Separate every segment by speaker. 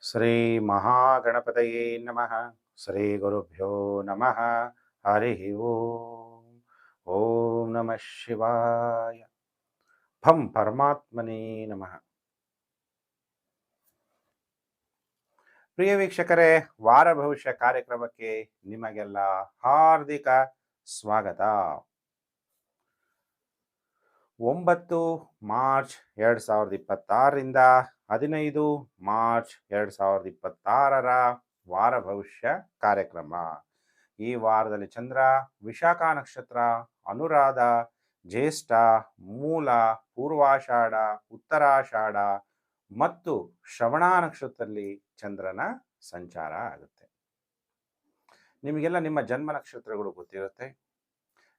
Speaker 1: ಶ್ರೀ ಮಹಾಗಣಪತಯೇ ನಮಃ. ಶ್ರೀ ಗುರುಭ್ಯೋ ನಮಃ. ಹರಿ ಓಂ. ಓಂ ನಮಃ ಶಿವಾಯ. ಭಂ ಪರಮಾತ್ಮನೇ ನಮಃ. ಪ್ರಿಯ ವೀಕ್ಷಕರೇ, ವಾರ ಭವಿಷ್ಯ ಕಾರ್ಯಕ್ರಮಕ್ಕೆ ನಿಮಗೆಲ್ಲ ಹಾರ್ದಿಕ ಸ್ವಾಗತ. 9 ಮಾರ್ಚ್ 2026ರಿಂದ 15 ಮಾರ್ಚ್ 2026 ವಾರ ಭವಿಷ್ಯ ಕಾರ್ಯಕ್ರಮ. ಈ ವಾರದಲ್ಲಿ ಚಂದ್ರ ವಿಶಾಖ ನಕ್ಷತ್ರ, ಅನುರಾಧ, ಜ್ಯೇಷ್ಠ, ಮೂಲ, ಪೂರ್ವಾಷಾಢ, ಉತ್ತರಾಷಾಢ ಮತ್ತು ಶ್ರವಣ ನಕ್ಷತ್ರದಲ್ಲಿ ಚಂದ್ರನ ಸಂಚಾರ ಆಗುತ್ತೆ. ನಿಮಗೆಲ್ಲ ನಿಮ್ಮ ಜನ್ಮ ನಕ್ಷತ್ರಗಳು ಗೊತ್ತಿರುತ್ತೆ.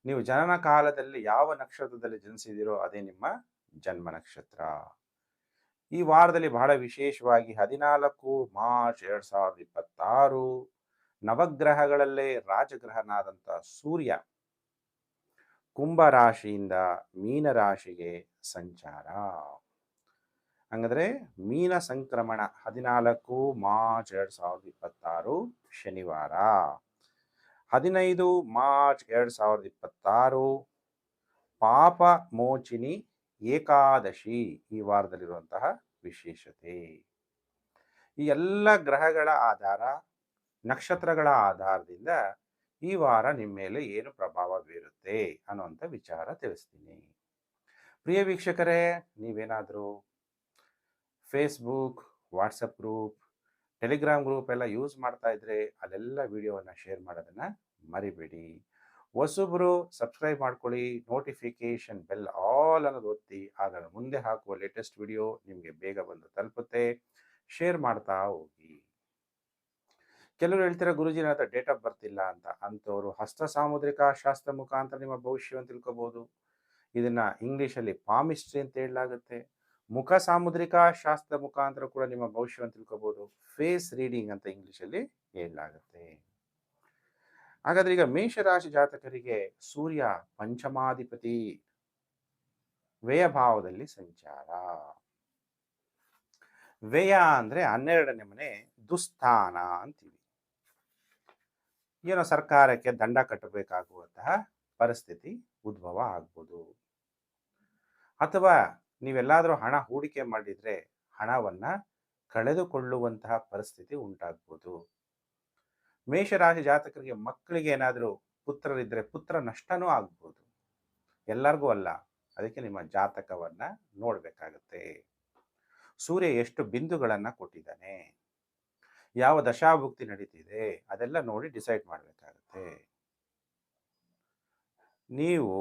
Speaker 1: ನೀವು ಜನನ ಕಾಲದಲ್ಲಿ ಯಾವ ನಕ್ಷತ್ರದಲ್ಲಿ ಜನಿಸಿದಿರೋ ಅದೇ ನಿಮ್ಮ ಜನ್ಮ ನಕ್ಷತ್ರ. ಈ ವಾರದಲ್ಲಿ ಬಹಳ ವಿಶೇಷವಾಗಿ 14 ಮಾರ್ಚ್ 2026 ನವಗ್ರಹಗಳಲ್ಲೇ ರಾಜಗ್ರಹನಾದಂಥ ಸೂರ್ಯ ಕುಂಭ ರಾಶಿಯಿಂದ ಮೀನ ರಾಶಿಗೆ ಸಂಚಾರ. ಹಂಗಂದ್ರೆ ಮೀನ ಸಂಕ್ರಮಣ 14 ಮಾರ್ಚ್ 2026 ಶನಿವಾರ. 15 ಮಾರ್ಚ್ 2026 ಪಾಪ ಮೋಚಿನಿ ಏಕಾದಶಿ ಈ ವಾರದಲ್ಲಿರುವಂತಹ ವಿಶೇಷತೆ. ಈ ಎಲ್ಲ ಗ್ರಹಗಳ ಆಧಾರ, ನಕ್ಷತ್ರಗಳ ಆಧಾರದಿಂದ ಈ ವಾರ ನಿಮ್ಮ ಮೇಲೆ ಏನು ಪ್ರಭಾವ ಬೀರುತ್ತೆ ಅನ್ನುವಂಥ ವಿಚಾರ ತಿಳಿಸ್ತೀನಿ. ಪ್ರಿಯ ವೀಕ್ಷಕರೇ, ನೀವೇನಾದರೂ Facebook, WhatsApp group, Telegram group ಎಲ್ಲ ಯೂಸ್ ಮಾಡ್ತಾ ಇದ್ರೆ ಅಲ್ಲೆಲ್ಲ ವಿಡಿಯೋವನ್ನು ಶೇರ್ ಮಾಡೋದನ್ನು ಮರಿಬೇಡಿ. ಹೊಸಬ್ರು ಸಬ್ಸ್ಕ್ರೈಬ್ ಮಾಡ್ಕೊಳ್ಳಿ, ನೋಟಿಫಿಕೇಶನ್ ಬೆಲ್ ಆಲ್ ಅನ್ನೋದು ಒತ್ತಿ, ಆಗ ಮುಂದೆ ಹಾಕುವ ಲೇಟೆಸ್ಟ್ ವಿಡಿಯೋ ನಿಮಗೆ ಬೇಗ ಬಂದು ತಲುಪುತ್ತೆ. ಶೇರ್ ಮಾಡ್ತಾ ಹೋಗಿ. ಕೆಲವರು ಹೇಳ್ತಾರೆ, ಗುರುಜಿ ನನ್ನ ಹತ್ರ ಡೇಟ್ ಆಫ್ ಬರ್ತ್ ಇಲ್ಲ ಅಂತ. ಅಂಥವ್ರು ಹಸ್ತ ಸಾಮುದ್ರಿಕ ಶಾಸ್ತ್ರ ಮುಖಾಂತರ ನಿಮ್ಮ ಭವಿಷ್ಯವನ್ನು ತಿಳ್ಕೊಬೋದು. ಇದನ್ನ ಇಂಗ್ಲೀಷಲ್ಲಿ ಪಾಮಿಸ್ಟ್ರಿ ಅಂತ ಹೇಳಲಾಗುತ್ತೆ. ಮುಖ ಸಾಮುದ್ರಿಕ ಶಾಸ್ತ್ರ ಮುಖಾಂತರ ಕೂಡ ನಿಮ್ಮ ಭವಿಷ್ಯವನ್ನು ತಿಳ್ಕೊಬೋದು. ಫೇಸ್ ರೀಡಿಂಗ್ ಅಂತ ಇಂಗ್ಲೀಷಲ್ಲಿ ಹೇಳಲಾಗುತ್ತೆ. ಹಾಗಾದ್ರೆ ಈಗ ಮೇಷರಾಶಿ ಜಾತಕರಿಗೆ ಸೂರ್ಯ ಪಂಚಮಾಧಿಪತಿ ವ್ಯಯ ಭಾವದಲ್ಲಿ ಸಂಚಾರ. ವ್ಯಯ ಅಂದ್ರೆ 12ನೇ ಮನೆ, ದುಸ್ಥಾನ ಅಂತೀವಿ. ಏನೋ ಸರ್ಕಾರಕ್ಕೆ ದಂಡ ಕಟ್ಟಬೇಕಾಗುವಂತಹ ಪರಿಸ್ಥಿತಿ ಉದ್ಭವ ಆಗ್ಬೋದು. ಅಥವಾ ನೀವೆಲ್ಲಾದರೂ ಹಣ ಹೂಡಿಕೆ ಮಾಡಿದ್ರೆ ಹಣವನ್ನ ಕಳೆದುಕೊಳ್ಳುವಂತಹ ಪರಿಸ್ಥಿತಿ ಉಂಟಾಗ್ಬೋದು. ಮೇಷರಾಶಿ ಜಾತಕರಿಗೆ ಮಕ್ಕಳಿಗೆ ಏನಾದರೂ ಪುತ್ರರಿದ್ದರೆ ಪುತ್ರ ನಷ್ಟನೂ ಆಗ್ಬೋದು. ಎಲ್ಲರಿಗೂ ಅಲ್ಲ, ಅದಕ್ಕೆ ನಿಮ್ಮ ಜಾತಕವನ್ನ ನೋಡ್ಬೇಕಾಗತ್ತೆ. ಸೂರ್ಯ ಎಷ್ಟು ಬಿಂದುಗಳನ್ನ ಕೊಟ್ಟಿದ್ದಾನೆ, ಯಾವ ದಶಾಭುಕ್ತಿ ನಡೀತಿದೆ, ಅದೆಲ್ಲ ನೋಡಿ ಡಿಸೈಡ್ ಮಾಡಬೇಕಾಗತ್ತೆ. ನೀವು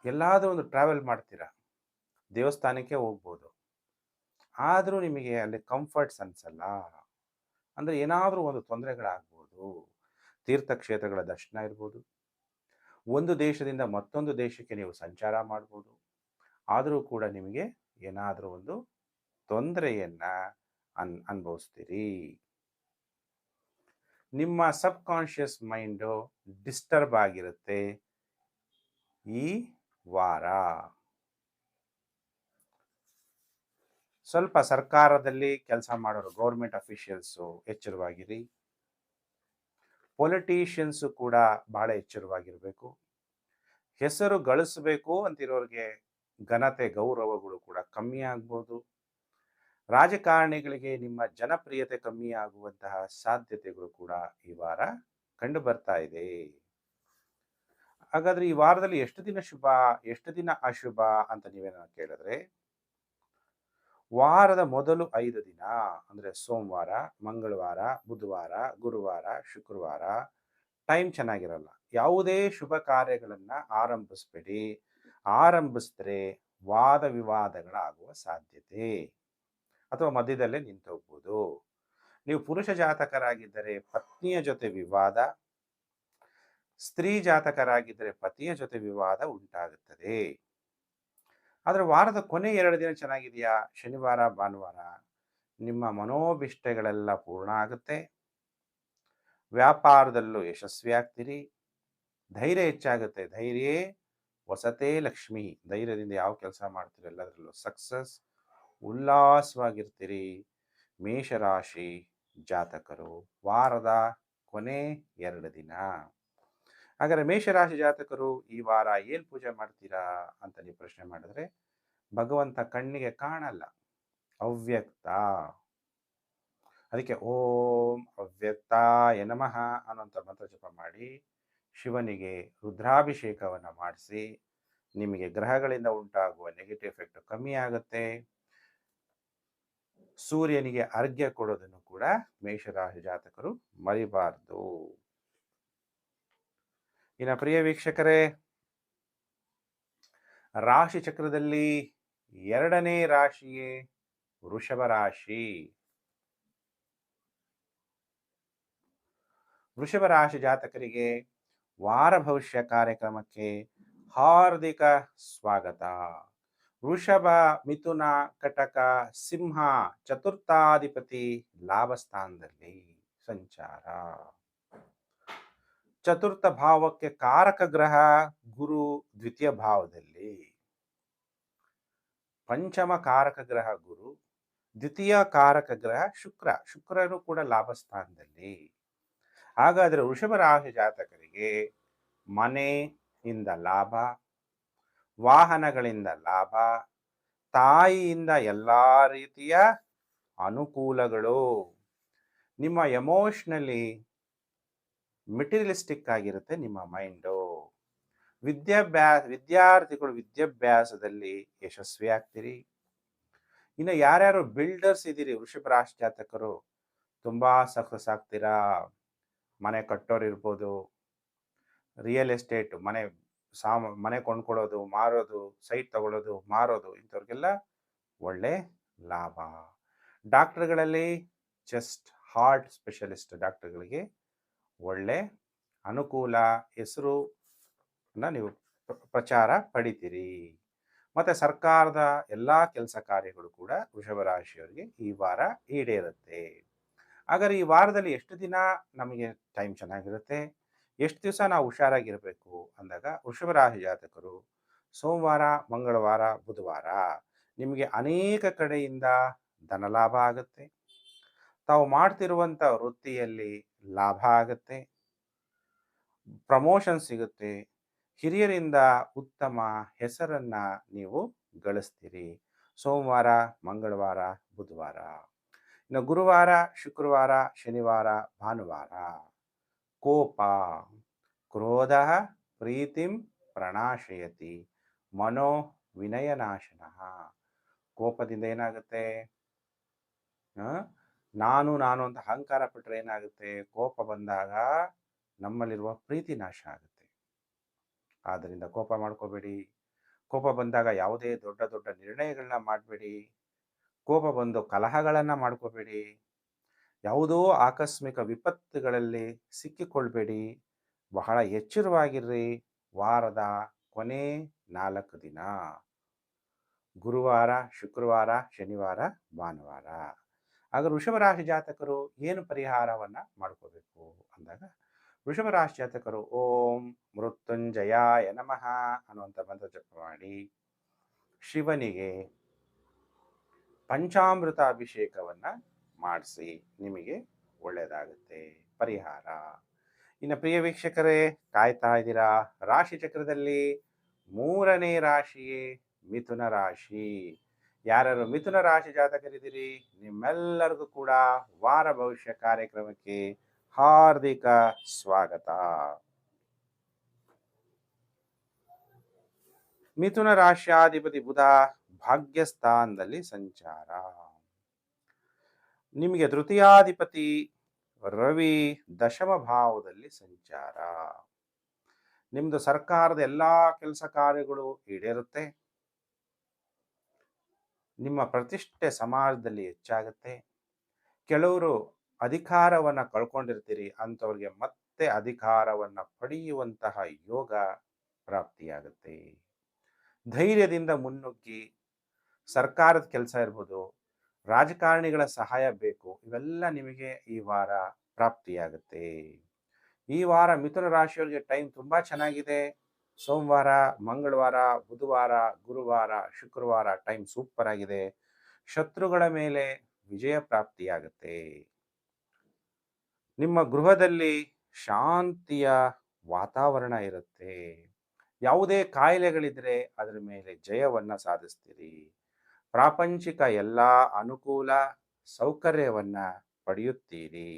Speaker 1: ಎಲ್ಲಾದರೂ ಒಂದು ಟ್ರಾವೆಲ್ ಮಾಡ್ತೀರಾ, ದೇವಸ್ಥಾನಕ್ಕೆ ಹೋಗ್ಬೋದು, ಆದರೂ ನಿಮಗೆ ಅಲ್ಲಿ ಕಂಫರ್ಟ್ಸ್ ಅನ್ಸಲ್ಲ. ಅಂದರೆ ಏನಾದರೂ ಒಂದು ತೊಂದರೆಗಳಾಗ್ಬೋದು. ತೀರ್ಥಕ್ಷೇತ್ರಗಳ ದರ್ಶನ ಇರ್ಬೋದು, ಒಂದು ದೇಶದಿಂದ ಮತ್ತೊಂದು ದೇಶಕ್ಕೆ ನೀವು ಸಂಚಾರ ಮಾಡ್ಬೋದು. ಆದರೂ ಕೂಡ ನಿಮಗೆ ಏನಾದರೂ ಒಂದು ತೊಂದರೆಯನ್ನ ಅನುಭವಿಸ್ತೀರಿ. ನಿಮ್ಮ ಸಬ್ ಕಾನ್ಷಿಯಸ್ ಮೈಂಡು ಡಿಸ್ಟರ್ಬ್ ಆಗಿರುತ್ತೆ ಈ ವಾರ. ಸ್ವಲ್ಪ ಸರ್ಕಾರದಲ್ಲಿ ಕೆಲಸ ಮಾಡೋರು, ಗೌರ್ಮೆಂಟ್ ಅಫಿಷಿಯಲ್ಸು ಎಚ್ಚರವಾಗಿರಿ. ಪೊಲಿಟಿಷಿಯನ್ಸು ಕೂಡ ಬಹಳ ಎಚ್ಚರವಾಗಿರಬೇಕು. ಹೆಸರು ಗಳಿಸಬೇಕು ಅಂತಿರೋರಿಗೆ ಘನತೆ ಗೌರವಗಳು ಕೂಡ ಕಮ್ಮಿ ಆಗ್ಬೋದು. ರಾಜಕಾರಣಿಗಳಿಗೆ ನಿಮ್ಮ ಜನಪ್ರಿಯತೆ ಕಮ್ಮಿ ಆಗುವಂತಹ ಸಾಧ್ಯತೆಗಳು ಕೂಡ ಈ ವಾರ ಕಂಡು ಬರ್ತಾ ಇದೆ. ಹಾಗಾದ್ರೆ ಈ ವಾರದಲ್ಲಿ ಎಷ್ಟು ದಿನ ಶುಭ, ಎಷ್ಟು ದಿನ ಅಶುಭ ಅಂತ ನೀವೇನ ಕೇಳಿದ್ರೆ, ವಾರದ ಮೊದಲು 5 ದಿನ ಅಂದ್ರೆ ಸೋಮವಾರ, ಮಂಗಳವಾರ, ಬುಧವಾರ, ಗುರುವಾರ, ಶುಕ್ರವಾರ ಟೈಮ್ ಚೆನ್ನಾಗಿರಲ್ಲ. ಯಾವುದೇ ಶುಭ ಕಾರ್ಯಗಳನ್ನ ಆರಂಭಿಸ್ಬೇಡಿ. ಆರಂಭಿಸಿದ್ರೆ ವಾದ ವಿವಾದಗಳಾಗುವ ಸಾಧ್ಯತೆ ಅಥವಾ ಮಧ್ಯದಲ್ಲೇ ನಿಂತೋಗ್ಬೋದು. ನೀವು ಪುರುಷ ಜಾತಕರಾಗಿದ್ದರೆ ಪತ್ನಿಯ ಜೊತೆ ವಿವಾದ, ಸ್ತ್ರೀ ಜಾತಕರಾಗಿದ್ದರೆ ಪತಿಯ ಜೊತೆ ವಿವಾದ ಉಂಟಾಗುತ್ತದೆ. ಆದರೆ ವಾರದ ಕೊನೆ 2 ದಿನ ಚೆನ್ನಾಗಿದೆಯಾ, ಶನಿವಾರ ಭಾನುವಾರ, ನಿಮ್ಮ ಮನೋಭಿಷ್ಟಗಳೆಲ್ಲ ಪೂರ್ಣ ಆಗುತ್ತೆ. ವ್ಯಾಪಾರದಲ್ಲೂ ಯಶಸ್ವಿ ಆಗ್ತೀರಿ. ಧೈರ್ಯ ಹೆಚ್ಚಾಗುತ್ತೆ. ಧೈರ್ಯ ವಸತೇ ಲಕ್ಷ್ಮಿ. ಧೈರ್ಯದಿಂದ ಯಾವ ಕೆಲಸ ಮಾಡ್ತೀರಿ ಎಲ್ಲದರಲ್ಲೂ ಸಕ್ಸಸ್. ಉಲ್ಲಾಸವಾಗಿರ್ತೀರಿ. ಮೇಷರಾಶಿ ಜಾತಕರು ವಾರದ ಕೊನೆ 2 ದಿನ. ಹಾಗಾದ್ರೆ ಮೇಷರಾಶಿ ಜಾತಕರು ಈ ವಾರ ಏನು ಪೂಜೆ ಮಾಡ್ತೀರಾ ಅಂತ ನೀವು ಪ್ರಶ್ನೆ ಮಾಡಿದ್ರೆ, ಭಗವಂತ ಕಣ್ಣಿಗೆ ಕಾಣಲ್ಲ, ಅವ್ಯಕ್ತ. ಅದಕ್ಕೆ ಓಂ ಅವ್ಯಕ್ತಾಯ ನಮಃ ಅನ್ನೋಂಥ ಮಂತ್ರ ಜಪ ಮಾಡಿ, ಶಿವನಿಗೆ ರುದ್ರಾಭಿಷೇಕವನ್ನು ಮಾಡಿಸಿ, ನಿಮಗೆ ಗ್ರಹಗಳಿಂದ ಉಂಟಾಗುವ ನೆಗೆಟಿವ್ ಎಫೆಕ್ಟ್ ಕಮ್ಮಿ ಆಗುತ್ತೆ. ಸೂರ್ಯನಿಗೆ ಅರ್ಘ್ಯ ಕೊಡೋದನ್ನು ಕೂಡ ಮೇಷರಾಶಿ ಜಾತಕರು ಮರಿಬಾರ್ದು. ಇನ್ನು ಪ್ರಿಯ ವೀಕ್ಷಕರೇ, ರಾಶಿ ಚಕ್ರದಲ್ಲಿ 2ನೇ ರಾಶಿಯೇ ವೃಷಭ ರಾಶಿ. ವೃಷಭ ರಾಶಿ ಜಾತಕರಿಗೆ ವಾರ ಭವಿಷ್ಯ ಕಾರ್ಯಕ್ರಮಕ್ಕೆ ಹಾರ್ದಿಕ ಸ್ವಾಗತ. ವೃಷಭ, ಮಿಥುನ, ಕಟಕ, ಸಿಂಹ ಚತುರ್ಥಾಧಿಪತಿ ಲಾಭಸ್ಥಾನದಲ್ಲಿ ಸಂಚಾರ. ಚತುರ್ಥ ಭಾವಕ್ಕೆ ಕಾರಕ ಗ್ರಹ ಗುರು ದ್ವಿತೀಯ ಭಾವದಲ್ಲಿ, ಪಂಚಮ ಕಾರಕ ಗ್ರಹ ಗುರು, ದ್ವಿತೀಯ ಕಾರಕ ಗ್ರಹ ಶುಕ್ರನು ಕೂಡ ಲಾಭಸ್ಥಾನದಲ್ಲಿ. ಹಾಗಾದರೆ ವೃಷಭ ರಾಶಿ ಜಾತಕರಿಗೆ ಮನೆಯಿಂದ ಲಾಭ, ವಾಹನಗಳಿಂದ ಲಾಭ, ತಾಯಿಯಿಂದ ಎಲ್ಲ ರೀತಿಯ ಅನುಕೂಲಗಳು. ನಿಮ್ಮ ಎಮೋಷ್ನಲಿ ಮೆಟೀರಿಯಲಿಸ್ಟಿಕ್ ಆಗಿರುತ್ತೆ ನಿಮ್ಮ ಮೈಂಡು. ವಿದ್ಯಾರ್ಥಿಗಳು ವಿದ್ಯಾಭ್ಯಾಸದಲ್ಲಿ ಯಶಸ್ವಿ ಆಗ್ತೀರಿ. ಇನ್ನು ಯಾರ್ಯಾರು ಬಿಲ್ಡರ್ಸ್ ಇದ್ದೀರಿ ವೃಷಭ ರಾಶಿ ಜಾತಕರು, ತುಂಬಾ ಸಕ್ಸಸ್ ಆಗ್ತೀರಾ. ಮನೆ ಕಟ್ಟೋರು ಇರ್ಬೋದು, ರಿಯಲ್ ಎಸ್ಟೇಟ್ ಮನೆ ಕೊಂಡ್ಕೊಳ್ಳೋದು, ಮಾರೋದು, ಸೈಟ್ ತಗೊಳ್ಳೋದು, ಮಾರೋದು, ಇಂಥವ್ರಿಗೆಲ್ಲ ಒಳ್ಳೆ ಲಾಭ. ಡಾಕ್ಟರ್ಗಳಲ್ಲಿ ಚೆಸ್ಟ್ ಹಾರ್ಟ್ ಸ್ಪೆಷಲಿಸ್ಟ್ ಡಾಕ್ಟರ್ಗಳಿಗೆ ಒಳ್ಳೆ ಅನುಕೂಲ, ಹೆಸರನ್ನ ನೀವು ಪ್ರಚಾರ ಪಡಿತೀರಿ. ಮತ್ತು ಸರ್ಕಾರದ ಎಲ್ಲ ಕೆಲಸ ಕಾರ್ಯಗಳು ಕೂಡ ವೃಷಭ ರಾಶಿಯವರಿಗೆ ಈ ವಾರ ಈಡೇರುತ್ತೆ. ಹಾಗಾದ್ರೆ ಈ ವಾರದಲ್ಲಿ ಎಷ್ಟು ದಿನ ನಮಗೆ ಟೈಮ್ ಚೆನ್ನಾಗಿರುತ್ತೆ, ಎಷ್ಟು ದಿವಸ ನಾವು ಹುಷಾರಾಗಿರಬೇಕು ಅಂದಾಗ, ವೃಷಭ ರಾಶಿ ಜಾತಕರು ಸೋಮವಾರ, ಮಂಗಳವಾರ, ಬುಧವಾರ ನಿಮಗೆ ಅನೇಕ ಕಡೆಯಿಂದ ಧನಲಾಭ ಆಗುತ್ತೆ. ತಾವು ಮಾಡ್ತಿರುವಂಥ ವೃತ್ತಿಯಲ್ಲಿ ಲಾಭ ಆಗುತ್ತೆ, ಪ್ರಮೋಷನ್ ಸಿಗುತ್ತೆ, ಹಿರಿಯರಿಂದ ಉತ್ತಮ ಹೆಸರನ್ನ ನೀವು ಗಳಿಸ್ತೀರಿ. ಸೋಮವಾರ, ಮಂಗಳವಾರ, ಬುಧವಾರ. ಇನ್ನು ಗುರುವಾರ, ಶುಕ್ರವಾರ, ಶನಿವಾರ, ಭಾನುವಾರ ಕೋಪ, ಕ್ರೋಧ ಪ್ರೀತಿಂ ಪ್ರಣಾಶಯತಿ ಮನೋ ವಿನಯನಾಶನ. ಕೋಪದಿಂದ ಏನಾಗುತ್ತೆ, ನಾನು ಅಂತ ಅಹಂಕಾರ ಪಟ್ಟರೆ ಏನಾಗುತ್ತೆ, ಕೋಪ ಬಂದಾಗ ನಮ್ಮಲ್ಲಿರುವ ಪ್ರೀತಿ ನಾಶ ಆಗುತ್ತೆ. ಆದ್ದರಿಂದ ಕೋಪ ಮಾಡ್ಕೋಬೇಡಿ. ಕೋಪ ಬಂದಾಗ ಯಾವುದೇ ದೊಡ್ಡ ದೊಡ್ಡ ನಿರ್ಣಯಗಳನ್ನ ಮಾಡಬೇಡಿ. ಕೋಪ ಬಂದು ಕಲಹಗಳನ್ನು ಮಾಡ್ಕೋಬೇಡಿ. ಯಾವುದೋ ಆಕಸ್ಮಿಕ ವಿಪತ್ತುಗಳಲ್ಲಿ ಸಿಕ್ಕಿಕೊಳ್ಬೇಡಿ. ಬಹಳ ಎಚ್ಚರವಾಗಿರ್ರಿ. ವಾರದ ಕೊನೆ 4 ದಿನ, ಗುರುವಾರ, ಶುಕ್ರವಾರ, ಶನಿವಾರ, ಭಾನುವಾರ. ಆಗ ವೃಷಭ ರಾಶಿ ಜಾತಕರು ಏನು ಪರಿಹಾರವನ್ನ ಮಾಡ್ಕೋಬೇಕು ಅಂದಾಗ, ವೃಷಭ ರಾಶಿ ಜಾತಕರು ಓಂ ಮೃತ್ಯುಂಜಯಾಯ ನಮಃ ಅನ್ನುವಂಥ ಮಂತ್ರ ಜಪ ಮಾಡಿ, ಶಿವನಿಗೆ ಪಂಚಾಮೃತ ಅಭಿಷೇಕವನ್ನ ಮಾಡಿಸಿ, ನಿಮಗೆ ಒಳ್ಳೆಯದಾಗುತ್ತೆ. ಪರಿಹಾರ. ಇನ್ನು ಪ್ರಿಯ ವೀಕ್ಷಕರೇ, ಕಾಯ್ತಾ ಇದ್ದೀರಾ, ರಾಶಿ ಚಕ್ರದಲ್ಲಿ 3ನೇ ರಾಶಿಯೇ ಮಿಥುನ ರಾಶಿ. ಯಾರ್ಯಾರು ಮಿಥುನ ರಾಶಿ ಜಾತಕರಿದ್ದೀರಿ, ನಿಮ್ಮೆಲ್ಲರಿಗೂ ಕೂಡ ವಾರ ಭವಿಷ್ಯ ಕಾರ್ಯಕ್ರಮಕ್ಕೆ ಹಾರ್ದಿಕ ಸ್ವಾಗತ. ಮಿಥುನ ರಾಶ್ಯಾಧಿಪತಿ ಬುಧ ಭಾಗ್ಯಸ್ಥಾನದಲ್ಲಿ ಸಂಚಾರ. ನಿಮಗೆ ತೃತೀಯಾಧಿಪತಿ ರವಿ ದಶಮ ಭಾವದಲ್ಲಿ ಸಂಚಾರ. ನಿಮ್ದು ಸರ್ಕಾರದ ಎಲ್ಲಾ ಕೆಲಸ ಕಾರ್ಯಗಳು ಈಡೇರುತ್ತೆ. ನಿಮ್ಮ ಪ್ರತಿಷ್ಠೆ ಸಮಾಜದಲ್ಲಿ ಹೆಚ್ಚಾಗುತ್ತೆ. ಕೆಲವರು ಅಧಿಕಾರವನ್ನ ಕಳ್ಕೊಂಡಿರ್ತೀರಿ, ಅಂಥವ್ರಿಗೆ ಮತ್ತೆ ಅಧಿಕಾರವನ್ನ ಪಡೆಯುವಂತಹ ಯೋಗ ಪ್ರಾಪ್ತಿಯಾಗುತ್ತೆ. ಧೈರ್ಯದಿಂದ ಮುನ್ನುಗ್ಗಿ ಸರ್ಕಾರದ ಕೆಲಸ ಇರ್ಬೋದು, ರಾಜಕಾರಣಿಗಳ ಸಹಾಯ ಬೇಕು, ಇವೆಲ್ಲ ನಿಮಗೆ ಈ ವಾರ ಪ್ರಾಪ್ತಿಯಾಗುತ್ತೆ. ಈ ವಾರ ಮಿಥುನ ರಾಶಿಯವರಿಗೆ ಟೈಮ್ ತುಂಬಾ ಚೆನ್ನಾಗಿದೆ. ಸೋಮವಾರ, ಮಂಗಳವಾರ, ಬುಧವಾರ, ಗುರುವಾರ, ಶುಕ್ರವಾರ ಟೈಮ್ ಸೂಪರ್ ಆಗಿದೆ. ಶತ್ರುಗಳ ಮೇಲೆ ವಿಜಯ ಪ್ರಾಪ್ತಿಯಾಗುತ್ತೆ. ನಿಮ್ಮ ಗೃಹದಲ್ಲಿ ಶಾಂತಿಯ ವಾತಾವರಣ ಇರುತ್ತೆ. ಯಾವುದೇ ಕಾಯಿಲೆಗಳಿದ್ರೆ ಅದರ ಮೇಲೆ ಜಯವನ್ನ ಸಾಧಿಸ್ತೀರಿ. ಪ್ರಾಪಂಚಿಕ ಎಲ್ಲ ಅನುಕೂಲ ಸೌಕರ್ಯವನ್ನ ಪಡೆಯುತ್ತೀರಿ.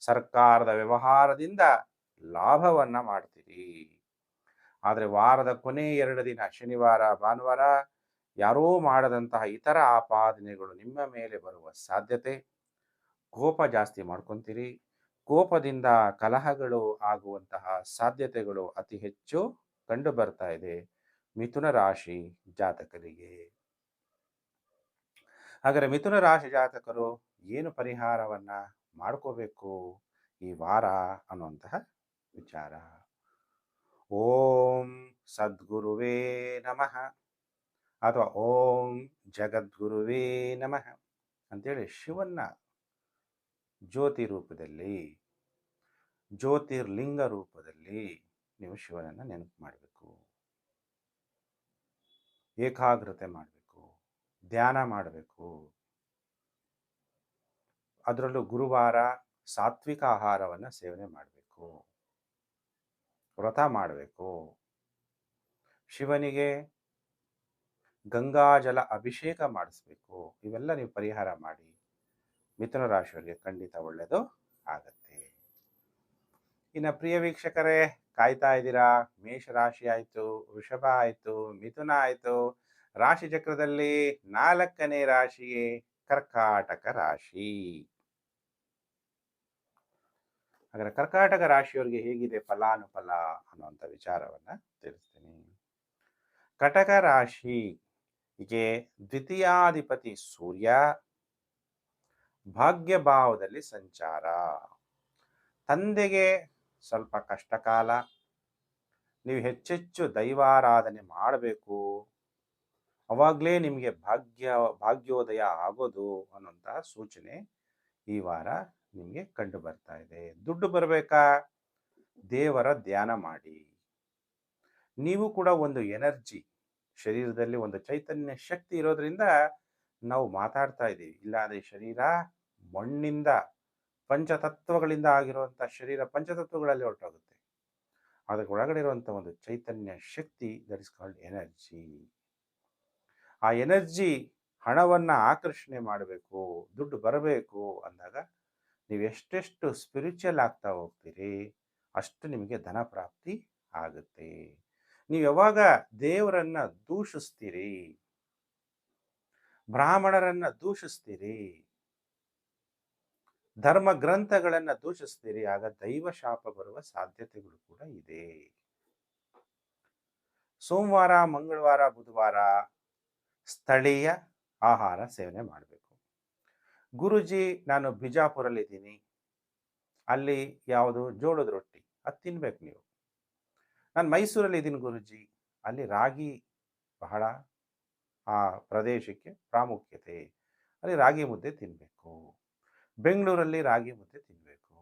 Speaker 1: ಸರ್ಕಾರದ ವ್ಯವಹಾರದಿಂದ ಲಾಭವನ್ನ ಮಾಡ್ತೀರಿ. ಆದರೆ ವಾರದ ಕೊನೆ 2 ದಿನ ಶನಿವಾರ ಭಾನುವಾರ ಯಾರೋ ಮಾಡದಂತಹ ಇತರ ಆಪಾದನೆಗಳು ನಿಮ್ಮ ಮೇಲೆ ಬರುವ ಸಾಧ್ಯತೆ. ಕೋಪ ಜಾಸ್ತಿ ಮಾಡ್ಕೊತೀರಿ. ಕೋಪದಿಂದ ಕಲಹಗಳು ಆಗುವಂತಹ ಸಾಧ್ಯತೆಗಳು ಅತಿ ಹೆಚ್ಚು ಕಂಡು ಬರ್ತಾ ಇದೆ ಮಿಥುನ ರಾಶಿ ಜಾತಕರಿಗೆ. ಹಾಗಾದರೆ ಮಿಥುನ ರಾಶಿ ಜಾತಕರು ಏನು ಪರಿಹಾರವನ್ನ ಮಾಡ್ಕೋಬೇಕು ಈ ವಾರ ಅನ್ನುವಂತಹ ವಿಚಾರ. ಓಂ ಸದ್ಗುರುವೇ ನಮಃ ಅಥವಾ ಓಂ ಜಗದ್ಗುರುವೇ ನಮಃ ಅಂತೇಳಿ ಶಿವನ್ನ ಜ್ಯೋತಿ ರೂಪದಲ್ಲಿ, ಜ್ಯೋತಿರ್ಲಿಂಗ ರೂಪದಲ್ಲಿ ನೀವು ಶಿವನನ್ನ ನೆನಪು ಮಾಡಬೇಕು, ಏಕಾಗ್ರತೆ ಮಾಡಬೇಕು, ಧ್ಯಾನ ಮಾಡಬೇಕು. ಅದರಲ್ಲೂ ಗುರುವಾರ ಸಾತ್ವಿಕ ಆಹಾರವನ್ನು ಸೇವನೆ ಮಾಡಬೇಕು, ವ್ರತ ಮಾಡಬೇಕು, ಶಿವನಿಗೆ ಗಂಗಾಜಲ ಅಭಿಷೇಕ ಮಾಡಿಸ್ಬೇಕು. ಇವೆಲ್ಲ ನೀವು ಪರಿಹಾರ ಮಾಡಿ ಮಿಥುನ ರಾಶಿಯವರಿಗೆ ಖಂಡಿತ ಒಳ್ಳೆಯದು ಆಗತ್ತೆ. ಇನ್ನು ಪ್ರಿಯ ವೀಕ್ಷಕರೇ, ಕಾಯ್ತಾ ಇದ್ದೀರಾ. ಮೇಷರಾಶಿ ಆಯಿತು, ವೃಷಭ ಆಯಿತು, ಮಿಥುನ ಆಯಿತು. ರಾಶಿ ಚಕ್ರದಲ್ಲಿ 4ನೇ ರಾಶಿಯೇ ಕರ್ಕಾಟಕ ರಾಶಿ. ಹಾಗಾದರೆ ಕರ್ಕಾಟಕ ರಾಶಿಯವರಿಗೆ ಹೇಗಿದೆ ಫಲಾನುಫಲ ಅನ್ನುವಂಥ ವಿಚಾರವನ್ನ ತಿಳಿಸ್ತೀನಿ. ಕಟಕ ರಾಶಿಗೆ ದ್ವಿತೀಯಾಧಿಪತಿ ಸೂರ್ಯ ಭಾಗ್ಯ ಭಾವದಲ್ಲಿ ಸಂಚಾರ. ತಂದೆಗೆ ಸ್ವಲ್ಪ ಕಷ್ಟಕಾಲ. ನೀವು ಹೆಚ್ಚೆಚ್ಚು ದೈವಾರಾಧನೆ ಮಾಡಬೇಕು, ಅವಾಗಲೇ ನಿಮಗೆ ಭಾಗ್ಯೋದಯ ಆಗೋದು ಅನ್ನುವಂತಹ ಸೂಚನೆ ಈ ವಾರ ನಿಮಗೆ ಕಂಡು ಬರ್ತಾ ಇದೆ. ದುಡ್ಡು ಬರಬೇಕಾ, ದೇವರ ಧ್ಯಾನ ಮಾಡಿ. ನೀವು ಕೂಡ ಒಂದು ಎನರ್ಜಿ, ಶರೀರದಲ್ಲಿ ಒಂದು ಚೈತನ್ಯ ಶಕ್ತಿ ಇರೋದ್ರಿಂದ ನಾವು ಮಾತಾಡ್ತಾ ಇದ್ದೀವಿ. ಇಲ್ಲಾಂದ್ರೆ ಶರೀರ ಮಣ್ಣಿಂದ ಪಂಚತತ್ವಗಳಿಂದ ಆಗಿರುವಂಥ ಶರೀರ ಪಂಚತತ್ವಗಳಲ್ಲಿ ಹೊರಟೋಗುತ್ತೆ. ಅದಕ್ಕೆ ಒಳಗಡೆ ಇರುವಂಥ ಒಂದು ಚೈತನ್ಯ ಶಕ್ತಿ, ದಟ್ ಇಸ್ ಕಾಲ್ಡ್ ಎನರ್ಜಿ. ಆ ಎನರ್ಜಿ ಹಣವನ್ನು ಆಕರ್ಷಣೆ ಮಾಡಬೇಕು, ದುಡ್ಡು ಬರಬೇಕು ಅಂದಾಗ ನೀವು ಎಷ್ಟೆಷ್ಟು ಸ್ಪಿರಿಚುವಲ್ ಆಗ್ತಾ ಹೋಗ್ತೀರಿ ಅಷ್ಟು ನಿಮಗೆ ಧನ ಪ್ರಾಪ್ತಿ ಆಗುತ್ತೆ. ನೀವು ಯಾವಾಗ ದೇವರನ್ನ ದೂಷಿಸ್ತೀರಿ, ಬ್ರಾಹ್ಮಣರನ್ನ ದೂಷಿಸ್ತೀರಿ, ಧರ್ಮ ಗ್ರಂಥಗಳನ್ನ ದೂಷಿಸ್ತೀರಿ, ಆಗ ದೈವ ಶಾಪ ಬರುವ ಸಾಧ್ಯತೆಗಳು ಕೂಡ ಇದೆ. ಸೋಮವಾರ, ಮಂಗಳವಾರ, ಬುಧವಾರ ಸ್ಥಳೀಯ ಆಹಾರ ಸೇವನೆ ಮಾಡಬೇಕು. ಗುರುಜಿ, ನಾನು ಬಿಜಾಪುರಲ್ಲಿದ್ದೀನಿ, ಅಲ್ಲಿ ಯಾವುದು ಜೋಳದ ರೊಟ್ಟಿ ಅದು ತಿನ್ಬೇಕು ನೀವು. ನಾನು ಮೈಸೂರಲ್ಲಿ ಇದ್ದೀನಿ ಗುರುಜಿ, ಅಲ್ಲಿ ರಾಗಿ ಬಹಳ ಆ ಪ್ರದೇಶಕ್ಕೆ ಪ್ರಾಮುಖ್ಯತೆ, ಅಲ್ಲಿ ರಾಗಿ ಮುದ್ದೆ ತಿನ್ನಬೇಕು. ಬೆಂಗಳೂರಲ್ಲಿ ರಾಗಿ ಮುದ್ದೆ ತಿನ್ನಬೇಕು.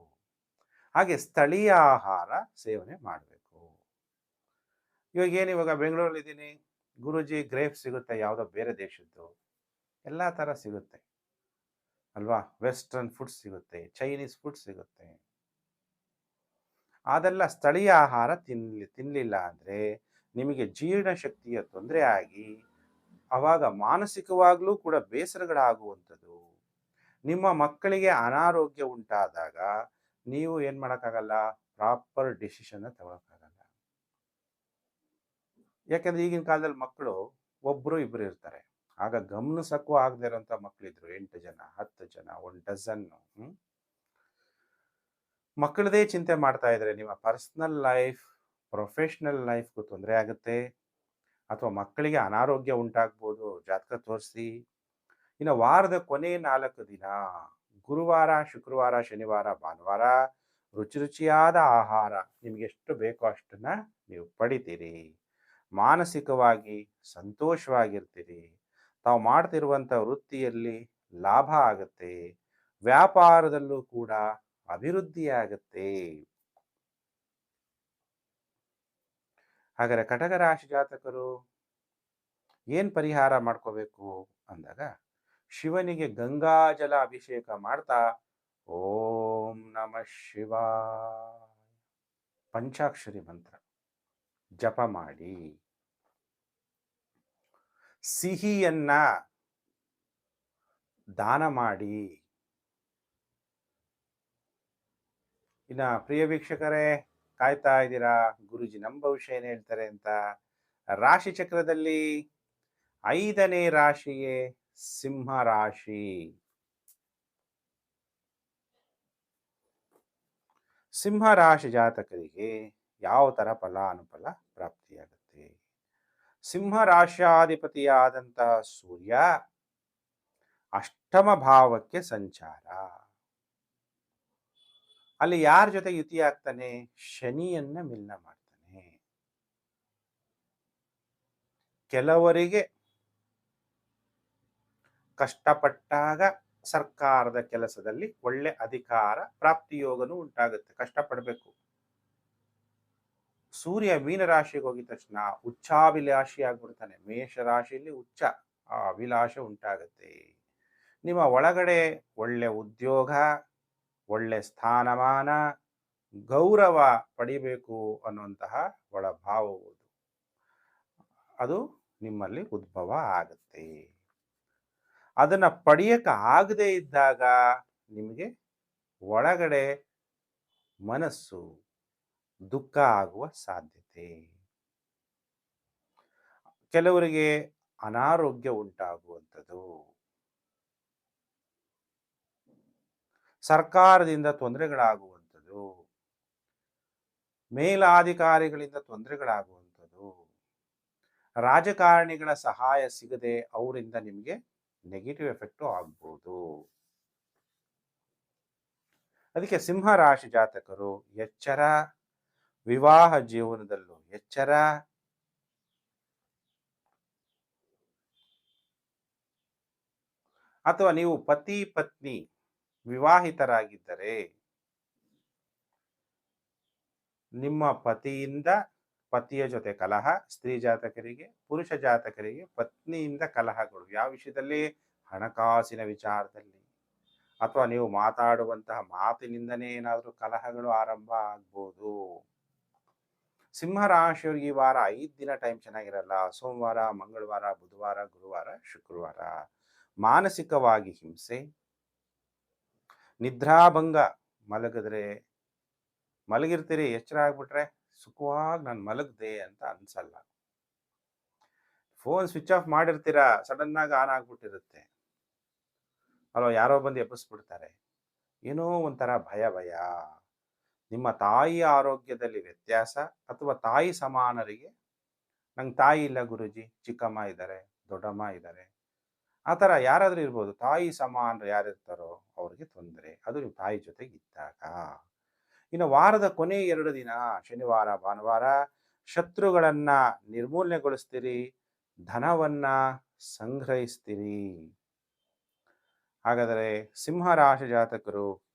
Speaker 1: ಹಾಗೆ ಸ್ಥಳೀಯ ಆಹಾರ ಸೇವನೆ ಮಾಡಬೇಕು. ಇವಾಗ ಬೆಂಗಳೂರಲ್ಲಿ ಇದ್ದೀನಿ ಗುರುಜಿ, ಗ್ರೇಪ್ಸ್ ಸಿಗುತ್ತೆ, ಯಾವುದೋ ಬೇರೆ ದೇಶದ್ದು, ಎಲ್ಲ ಥರ ಸಿಗುತ್ತೆ ಅಲ್ವಾ. ವೆಸ್ಟರ್ನ್ ಫುಡ್ಸ್ ಸಿಗುತ್ತೆ, ಚೈನೀಸ್ ಫುಡ್ ಸಿಗುತ್ತೆ. ಅದೆಲ್ಲ ಸ್ಥಳೀಯ ಆಹಾರ ತಿನ್ನಲಿಲ್ಲ ಅಂದರೆ ನಿಮಗೆ ಜೀರ್ಣಶಕ್ತಿಯ ತೊಂದರೆ ಆಗಿ ಆವಾಗ ಮಾನಸಿಕವಾಗಲೂ ಕೂಡ ಬೇಸರಗಳಾಗುವಂಥದ್ದು. ನಿಮ್ಮ ಮಕ್ಕಳಿಗೆ ಅನಾರೋಗ್ಯ ಉಂಟಾದಾಗ ನೀವು ಏನು ಮಾಡೋಕ್ಕಾಗಲ್ಲ, ಪ್ರಾಪರ್ ಡಿಸಿಷನ್ನ ತಗೊಳಕ್ಕಾಗಲ್ಲ. ಯಾಕೆಂದರೆ ಈಗಿನ ಕಾಲದಲ್ಲಿ ಮಕ್ಕಳು ಒಬ್ಬರು ಇಬ್ಬರು ಇರ್ತಾರೆ. ಆಗ ಗಮನಿಸಕ್ಕೂ ಆಗದೆ ಇರೋಂಥ ಮಕ್ಕಳಿದ್ರು 8 ಜನ 10 ಜನ 1 ಡಜನ್ನು. ಮಕ್ಕಳದೇ ಚಿಂತೆ ಮಾಡ್ತಾ ಇದ್ರೆ ನಿಮ್ಮ ಪರ್ಸನಲ್ ಲೈಫ್, ಪ್ರೊಫೆಷ್ನಲ್ ಲೈಫ್ಗೂ ತೊಂದರೆ ಆಗುತ್ತೆ, ಅಥವಾ ಮಕ್ಕಳಿಗೆ ಅನಾರೋಗ್ಯ ಉಂಟಾಗ್ಬೋದು. ಜಾತಕ ತೋರಿಸಿ. ಇನ್ನು ವಾರದ ಕೊನೆ 4 ದಿನ ಗುರುವಾರ, ಶುಕ್ರವಾರ, ಶನಿವಾರ, ಭಾನುವಾರ ರುಚಿಯಾದ ಆಹಾರ ನಿಮ್ಗೆ ಎಷ್ಟು ಬೇಕೋ ಅಷ್ಟನ್ನ ನೀವು ಪಡಿತೀರಿ. ಮಾನಸಿಕವಾಗಿ ಸಂತೋಷವಾಗಿರ್ತೀರಿ. ತಾವು ಮಾಡ್ತಿರುವಂಥ ವೃತ್ತಿಯಲ್ಲಿ ಲಾಭ ಆಗುತ್ತೆ, ವ್ಯಾಪಾರದಲ್ಲೂ ಕೂಡ ಅಭಿವೃದ್ಧಿ ಆಗುತ್ತೆ. ಹಾಗಾದರೆ ಕಟಕ ರಾಶಿ ಜಾತಕರು ಏನು ಪರಿಹಾರ ಮಾಡ್ಕೋಬೇಕು ಅಂದಾಗ, ಶಿವನಿಗೆ ಗಂಗಾಜಲ ಅಭಿಷೇಕ ಮಾಡ್ತಾ ಓಂ ನಮಃ ಶಿವಾಯ ಪಂಚಾಕ್ಷರಿ ಮಂತ್ರ ಜಪ ಮಾಡಿ. ಸಿಹಿಯನ್ನ ದಾನ ಮಾಡಿ. ಇನ್ನ ಪ್ರಿಯ ವೀಕ್ಷಕರೇ, ಕಾಯ್ತಾ ಇದ್ದೀರಾ ಗುರುಜಿ ನಮ್ಮ ಭವಿಷ್ಯ ಏನ್ ಹೇಳ್ತಾರೆ ಅಂತ. ರಾಶಿ ಚಕ್ರದಲ್ಲಿ 5ನೇ ರಾಶಿಯೇ ಸಿಂಹ ರಾಶಿ. ಸಿಂಹ ರಾಶಿ ಜಾತಕರಿಗೆ ಯಾವ ತರ ಫಲಾನುಫಲ ಪ್ರಾಪ್ತಿಯಾಗುತ್ತೆ? ಸಿಂಹ ರಾಶ್ಯಾಧಿಪತಿಯಾದಂತಹ ಸೂರ್ಯ ಅಷ್ಟಮ ಭಾವಕ್ಕೆ ಸಂಚಾರ. ಅಲ್ಲಿ ಯಾರ ಜೊತೆ ಯುತಿ ಆಗ್ತಾನೆ? ಶನಿಯನ್ನ ಮಿಲನ ಮಾಡ್ತಾನೆ. ಕೆಲವರಿಗೆ ಕಷ್ಟಪಟ್ಟಾಗ ಸರ್ಕಾರದ ಕೆಲಸದಲ್ಲಿ ಒಳ್ಳೆ ಅಧಿಕಾರ ಪ್ರಾಪ್ತಿಯೋಗನೂ ಉಂಟಾಗುತ್ತೆ. ಕಷ್ಟಪಡಬೇಕು. ಸೂರ್ಯ ಮೀನರಾಶಿಗೆ ಹೋಗಿದ ತಕ್ಷಣ ಉಚ್ಚಾಭಿಲಾಷಿ ಆಗ್ಬಿಡ್ತಾನೆ. ಮೇಷ ರಾಶಿಯಲ್ಲಿ ಉಚ್ಚ ಅಭಿಲಾಷೆ ಉಂಟಾಗುತ್ತೆ. ನಿಮ್ಮ ಒಳಗಡೆ ಒಳ್ಳೆ ಉದ್ಯೋಗ, ಒಳ್ಳೆ ಸ್ಥಾನಮಾನ, ಗೌರವ ಪಡಿಬೇಕು ಅನ್ನುವಂತಹ ಒಳಭಾವವು ಅದು ನಿಮ್ಮಲ್ಲಿ ಉದ್ಭವ ಆಗುತ್ತೆ. ಅದನ್ನ ಪಡೆಯಕ್ಕೆ ಆಗದೆ ಇದ್ದಾಗ ನಿಮಗೆ ಒಳಗಡೆ ಮನಸ್ಸು ದುಃಖ ಆಗುವ ಸಾಧ್ಯತೆ. ಕೆಲವರಿಗೆ ಅನಾರೋಗ್ಯ ಉಂಟಾಗುವಂಥದ್ದು, ಸರ್ಕಾರದಿಂದ ತೊಂದರೆಗಳಾಗುವಂಥದ್ದು, ಮೇಲಾಧಿಕಾರಿಗಳಿಂದ ತೊಂದರೆಗಳಾಗುವಂಥದ್ದು, ರಾಜಕಾರಣಿಗಳ ಸಹಾಯ ಸಿಗದೆ ಅವರಿಂದ ನಿಮಗೆ ನೆಗೆಟಿವ್ ಎಫೆಕ್ಟು ಆಗ್ಬೋದು. ಅದಕ್ಕೆ ಸಿಂಹ ರಾಶಿ ಜಾತಕರು ಎಚ್ಚರ, ವಿವಾಹ ಜೀವನದಲ್ಲೂ ಎಚ್ಚರ, ಅಥವಾ ನೀವು ಪತಿ ಪತ್ನಿ ವಿವಾಹಿತರಾಗಿದ್ದರೆ ನಿಮ್ಮ ಪತಿಯ ಜೊತೆ ಕಲಹ, ಸ್ತ್ರೀ ಜಾತಕರಿಗೆ, ಪುರುಷ ಜಾತಕರಿಗೆ ಪತ್ನಿಯಿಂದ ಕಲಹಗಳು. ಯಾವ ವಿಷಯದಲ್ಲಿ? ಹಣಕಾಸಿನ ವಿಚಾರದಲ್ಲಿ, ಅಥವಾ ನೀವು ಮಾತಾಡುವಂತಹ ಮಾತಿನಿಂದನೇ ಏನಾದರೂ ಕಲಹಗಳು ಆರಂಭ ಆಗ್ಬೋದು. ಸಿಂಹ ರಾಶಿಯವರಿಗೆ ಈ ವಾರ 5 ದಿನ ಟೈಮ್ ಚೆನ್ನಾಗಿರಲ್ಲ. ಸೋಮವಾರ, ಮಂಗಳವಾರ, ಬುಧವಾರ, ಗುರುವಾರ, ಶುಕ್ರವಾರ. ಮಾನಸಿಕವಾಗಿ ಹಿಂಸೆ, ನಿದ್ರಾಭಂಗ. ಮಲಗಿರ್ತೀರಿ, ಎಚ್ಚರ ಆಗ್ಬಿಟ್ರೆ ಸುಖವಾಗಿ ನಾನು ಮಲಗ್ದೆ ಅಂತ ಅನ್ಸಲ್ಲ. ಫೋನ್ ಸ್ವಿಚ್ ಆಫ್ ಮಾಡಿರ್ತೀರಾ, ಸಡನ್ ಆಗಿ ಆನ್ ಆಗ್ಬಿಟ್ಟಿರುತ್ತೆ ಅಲ್ವಾ, ಯಾರೋ ಬಂದು ಎಬ್ಬಿಸ್ಬಿಡ್ತಾರೆ. ಏನೋ ಒಂಥರ ಭಯ. ನಿಮ್ಮ ತಾಯಿ ಆರೋಗ್ಯದಲ್ಲಿ ವ್ಯತ್ಯಾಸ, ಅಥವಾ ತಾಯಿ ಸಮಾನರಿಗೆ, ನಂಗೆ ತಾಯಿ ಇಲ್ಲ ಗುರುಜಿ, ಚಿಕ್ಕಮ್ಮ ಇದ್ದಾರೆ, ದೊಡ್ಡಮ್ಮ ಇದ್ದಾರೆ, ಆ ಥರ ಯಾರಾದರೂ ಇರ್ಬೋದು. ತಾಯಿ ಸಮಾನರು ಯಾರಿರ್ತಾರೋ ಅವ್ರಿಗೆ ತೊಂದರೆ, ಅದು ನಿಮ್ಮ ತಾಯಿ ಜೊತೆಗೆ ಇದ್ದಾಗ. ಇನ್ನು ವಾರದ ಕೊನೆ 2 ದಿನ, ಶನಿವಾರ, ಭಾನುವಾರ, ಶತ್ರುಗಳನ್ನ ನಿರ್ಮೂಲನೆಗೊಳಿಸ್ತೀರಿ, ಧನವನ್ನ ಸಂಗ್ರಹಿಸ್ತೀರಿ. ಹಾಗಾದರೆ ಸಿಂಹ ರಾಶಿ ಜಾತಕರು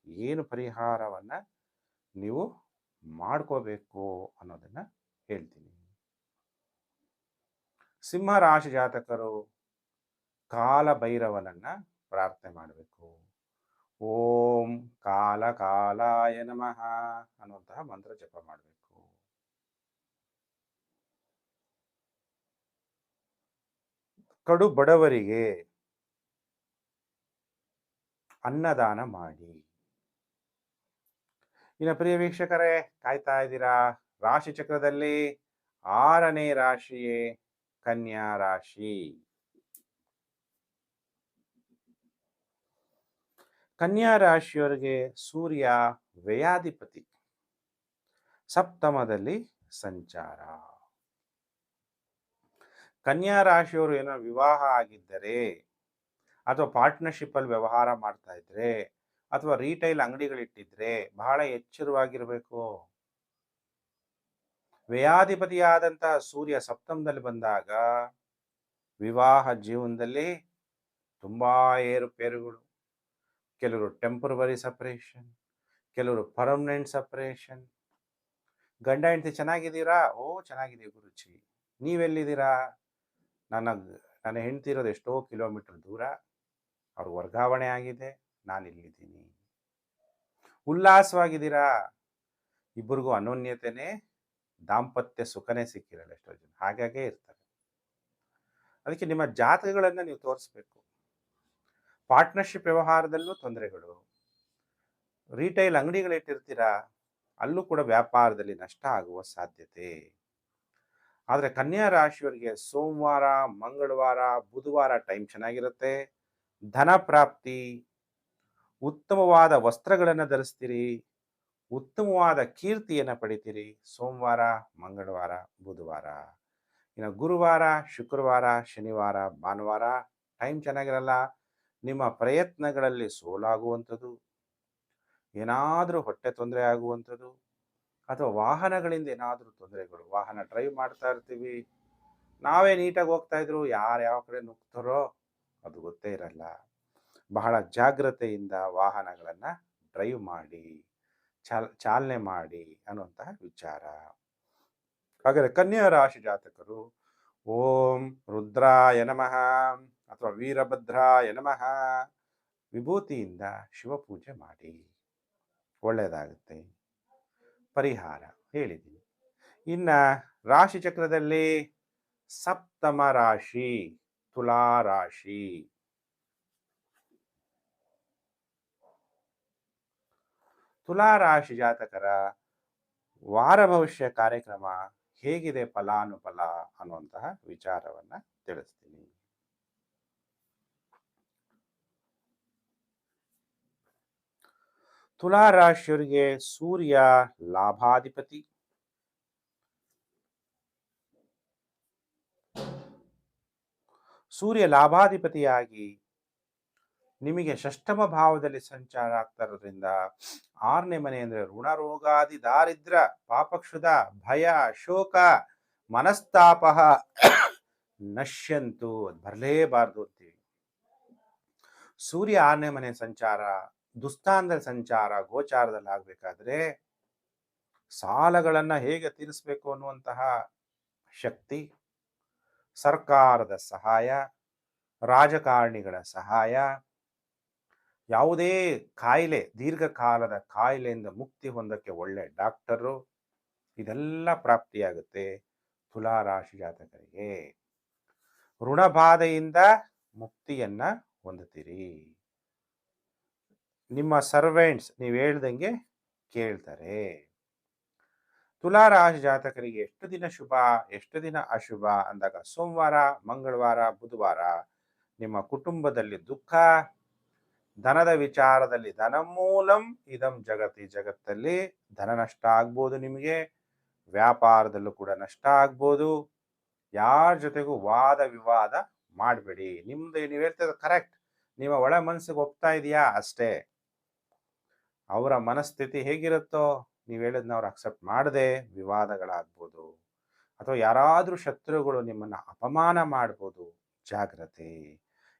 Speaker 1: ಏನು ಪರಿಹಾರವನ್ನ ನೀವು ಮಾಡ್ಕೋಬೇಕು ಅನ್ನೋದನ್ನ ಹೇಳ್ತೀನಿ. ಸಿಂಹ ರಾಶಿ ಜಾತಕರು ಕಾಲ ಭೈರವನನ್ನ ಪ್ರಾರ್ಥನೆ ಮಾಡಬೇಕು. ಓಂ ಕಾಲ ಕಾಲಾಯ ನಮಃ ಅನ್ನುವಂತಹ ಮಂತ್ರ ಜಪ ಮಾಡಬೇಕು. ಕಡು ಬಡವರಿಗೆ ಅನ್ನದಾನ ಮಾಡಿ. ಇನ್ನು ಪ್ರಿಯ ವೀಕ್ಷಕರೇ, ಕಾಯ್ತಾ ಇದ್ದೀರಾ ರಾಶಿ ಚಕ್ರದಲ್ಲಿ 6ನೇ ರಾಶಿಯೇ ಕನ್ಯಾ ರಾಶಿ. ಕನ್ಯಾ ರಾಶಿಯವರಿಗೆ ಸೂರ್ಯ ವ್ಯಯಾಧಿಪತಿ, ಸಪ್ತಮದಲ್ಲಿ ಸಂಚಾರ. ಕನ್ಯಾ ರಾಶಿಯವರು ಏನೋ ವಿವಾಹ ಆಗಿದ್ದರೆ, ಅಥವಾ ಪಾರ್ಟ್ನರ್ಶಿಪ್ ಅಲ್ಲಿ ವ್ಯವಹಾರ ಮಾಡ್ತಾ ಇದ್ರೆ, ಅಥವಾ ರೀಟೈಲ್ ಅಂಗಡಿಗಳಿಟ್ಟಿದ್ರೆ ಬಹಳ ಎಚ್ಚರವಾಗಿರಬೇಕು. ವ್ಯಯಾಧಿಪತಿಯಾದಂತಹ ಸೂರ್ಯ ಸಪ್ತಮದಲ್ಲಿ ಬಂದಾಗ ವಿವಾಹ ಜೀವನದಲ್ಲಿ ತುಂಬಾ ಏರುಪೇರುಗಳು. ಕೆಲವರು ಟೆಂಪರರಿ ಸಪರೇಷನ್, ಕೆಲವರು ಪರ್ಮನೆಂಟ್ ಸಪರೇಷನ್. ಗಂಡ ಹೆಂಡತಿ ಚೆನ್ನಾಗಿದ್ದೀರಾ? ಓ ಚೆನ್ನಾಗಿದ್ದೀವಿ ಗುರುಜಿ. ನೀವೆಲ್ಲಿದ್ದೀರಾ? ನನ್ನ ಹೆಂಡತಿ ಇರೋದು ಎಷ್ಟೋ ಕಿಲೋಮೀಟರ್ ದೂರ, ಅವ್ರಿಗೆ ವರ್ಗಾವಣೆ ಆಗಿದೆ, ನಾನು ಇಲ್ಲಿದ್ದೀನಿ. ಉಲ್ಲಾಸವಾಗಿದ್ದೀರಾ, ಇಬ್ಬರಿಗೂ ಅನೋನ್ಯತೆನೇ, ದಾಂಪತ್ಯ ಸುಖನೇ ಸಿಕ್ಕಿರಲ್ಲ ಎಷ್ಟೋ ಜನ ಹಾಗಾಗೇ ಇರ್ತಾರೆ. ಅದಕ್ಕೆ ನಿಮ್ಮ ಜಾತಕಗಳನ್ನು ನೀವು ತೋರಿಸ್ಬೇಕು. ಪಾರ್ಟ್ನರ್ಶಿಪ್ ವ್ಯವಹಾರದಲ್ಲೂ ತೊಂದರೆಗಳು, ರಿಟೈಲ್ ಅಂಗಡಿಗಳಿಟ್ಟಿರ್ತೀರಾ, ಅಲ್ಲೂ ಕೂಡ ವ್ಯಾಪಾರದಲ್ಲಿ ನಷ್ಟ ಆಗುವ ಸಾಧ್ಯತೆ. ಆದರೆ ಕನ್ಯಾ ರಾಶಿಯವರಿಗೆ ಸೋಮವಾರ, ಮಂಗಳವಾರ, ಬುಧವಾರ ಟೈಮ್ ಚೆನ್ನಾಗಿರುತ್ತೆ. ಧನ ಪ್ರಾಪ್ತಿ, ಉತ್ತಮವಾದ ವಸ್ತ್ರಗಳನ್ನು ಧರಿಸ್ತೀರಿ, ಉತ್ತಮವಾದ ಕೀರ್ತಿಯನ್ನು ಪಡಿತೀರಿ ಸೋಮವಾರ, ಮಂಗಳವಾರ, ಬುಧವಾರ. ಇನ್ನು ಗುರುವಾರ, ಶುಕ್ರವಾರ, ಶನಿವಾರ, ಭಾನುವಾರ ಟೈಮ್ ಚೆನ್ನಾಗಿರಲ್ಲ. ನಿಮ್ಮ ಪ್ರಯತ್ನಗಳಲ್ಲಿ ಸೋಲಾಗುವಂಥದ್ದು, ಏನಾದರೂ ಹೊಟ್ಟೆ ತೊಂದರೆ ಆಗುವಂಥದ್ದು, ಅಥವಾ ವಾಹನಗಳಿಂದ ಏನಾದರೂ ತೊಂದರೆಗಳು. ವಾಹನ ಡ್ರೈವ್ ಮಾಡ್ತಾ ಇರ್ತೀವಿ, ನಾವೇ ನೀಟಾಗಿ ಹೋಗ್ತಾ ಇದ್ರು, ಯಾರು ಯಾವ ಕಡೆ ನುಗ್ತಾರೋ ಅದು ಗೊತ್ತೇ ಇರಲ್ಲ. ಬಹಳ ಜಾಗ್ರತೆಯಿಂದ ವಾಹನಗಳನ್ನು ಡ್ರೈವ್ ಮಾಡಿ, ಚಾಲನೆ ಮಾಡಿ ಅನ್ನುವಂತಹ ವಿಚಾರ. ಹಾಗಾದರೆ ಕನ್ಯಾ ರಾಶಿ ಜಾತಕರು ಓಂ ರುದ್ರಾಯ ನಮಃ ಅಥವಾ ವೀರಭದ್ರಾಯ ನಮಃ ವಿಭೂತಿಯಿಂದ ಶಿವಪೂಜೆ ಮಾಡಿ, ಒಳ್ಳೆಯದಾಗುತ್ತೆ. ಪರಿಹಾರ ಹೇಳಿದ್ದೀನಿ. ಇನ್ನು ರಾಶಿ ಚಕ್ರದಲ್ಲಿ ಸಪ್ತಮ ರಾಶಿ ತುಲಾ ರಾಶಿ. ತುಲಾ ರಾಶಿ ಜಾತಕರ ವಾರ ಭವಿಷ್ಯ ಕಾರ್ಯಕ್ರಮ ಹೇಗಿದೆ ಫಲಾನುಫಲ ಅನ್ನುವಂತಹ ವಿಚಾರವನ್ನ ತಿಳಿಸ್ತೀನಿ. ತುಲಾ ರಾಶಿಯವರಿಗೆ ಸೂರ್ಯ ಲಾಭಾಧಿಪತಿ, ಸೂರ್ಯ ಲಾಭಾಧಿಪತಿಯಾಗಿ ನಿಮಗೆ ಷಷ್ಠಮ ಭಾವದಲ್ಲಿ ಸಂಚಾರ ಆಗ್ತಾ ಇರೋದ್ರಿಂದ 6ನೇ ಮನೆ ಅಂದ್ರೆ ಋಣ ರೋಗಾದಿ ದಾರಿದ್ರ್ಯ ಪಾಪಕ್ಷುಧ ಭಯ ಶೋಕ ಮನಸ್ತಾಪ ನಶ್ಯಂತು ಬರಲೇಬಾರ್ದು ಅಂತೀವಿ. ಸೂರ್ಯ 6ನೇ ಮನೆ ಸಂಚಾರ ದುಸ್ಥಾನದಲ್ಲಿ ಸಂಚಾರ ಗೋಚಾರದಲ್ಲಿ ಆಗ್ಬೇಕಾದ್ರೆ ಸಾಲಗಳನ್ನ ಹೇಗೆ ತೀರಿಸಬೇಕು ಅನ್ನುವಂತಹ ಶಕ್ತಿ, ಸರ್ಕಾರದ ಸಹಾಯ, ರಾಜಕಾರಣಿಗಳ ಸಹಾಯ, ಯಾವುದೇ ಕಾಯಿಲೆ ದೀರ್ಘಕಾಲದ ಕಾಯಿಲೆಯಿಂದ ಮುಕ್ತಿ ಹೊಂದಕ್ಕೆ ಒಳ್ಳೆ ಡಾಕ್ಟರು, ಇದೆಲ್ಲ ಪ್ರಾಪ್ತಿಯಾಗುತ್ತೆ ತುಲಾ ರಾಶಿ ಜಾತಕರಿಗೆ. ಋಣಬಾಧೆಯಿಂದ ಮುಕ್ತಿಯನ್ನ ಹೊಂದುತ್ತೀರಿ. ನಿಮ್ಮ ಸರ್ವೆಂಟ್ಸ್ ನೀವು ಹೇಳ್ದಂಗೆ ಕೇಳ್ತಾರೆ. ತುಲಾ ರಾಶಿ ಜಾತಕರಿಗೆ ಎಷ್ಟು ದಿನ ಶುಭ ಎಷ್ಟು ದಿನ ಅಶುಭ ಅಂದಾಗ ಸೋಮವಾರ, ಮಂಗಳವಾರ, ಬುಧವಾರ ನಿಮ್ಮ ಕುಟುಂಬದಲ್ಲಿ ದುಃಖ, ಧನದ ವಿಚಾರದಲ್ಲಿ ಧನಮೂಲಂ ಇದಂ ಜಗತಿ, ಜಗತ್ತಲ್ಲಿ ಧನ ನಷ್ಟ ಆಗ್ಬೋದು, ನಿಮಗೆ ವ್ಯಾಪಾರದಲ್ಲೂ ಕೂಡ ನಷ್ಟ ಆಗ್ಬೋದು. ಯಾರ ಜೊತೆಗೂ ವಾದ ವಿವಾದ ಮಾಡಬೇಡಿ. ನಿಮ್ದು ನೀವು ಹೇಳ್ತಿರೋದು ಕರೆಕ್ಟ್, ನಿಮ್ಮ ಒಳ ಮನಸ್ಸಿಗೆ ಒಪ್ತಾ ಇದೆಯಾ ಅಷ್ಟೇ. ಅವರ ಮನಸ್ಥಿತಿ ಹೇಗಿರುತ್ತೋ ನೀವು ಹೇಳಿದ್ನ ಅವ್ರು ಅಕ್ಸೆಪ್ಟ್ ಮಾಡದೆ ವಿವಾದಗಳಾಗ್ಬೋದು, ಅಥವಾ ಯಾರಾದರೂ ಶತ್ರುಗಳು ನಿಮ್ಮನ್ನ ಅಪಮಾನ ಮಾಡ್ಬೋದು. ಜಾಗ್ರತೆ.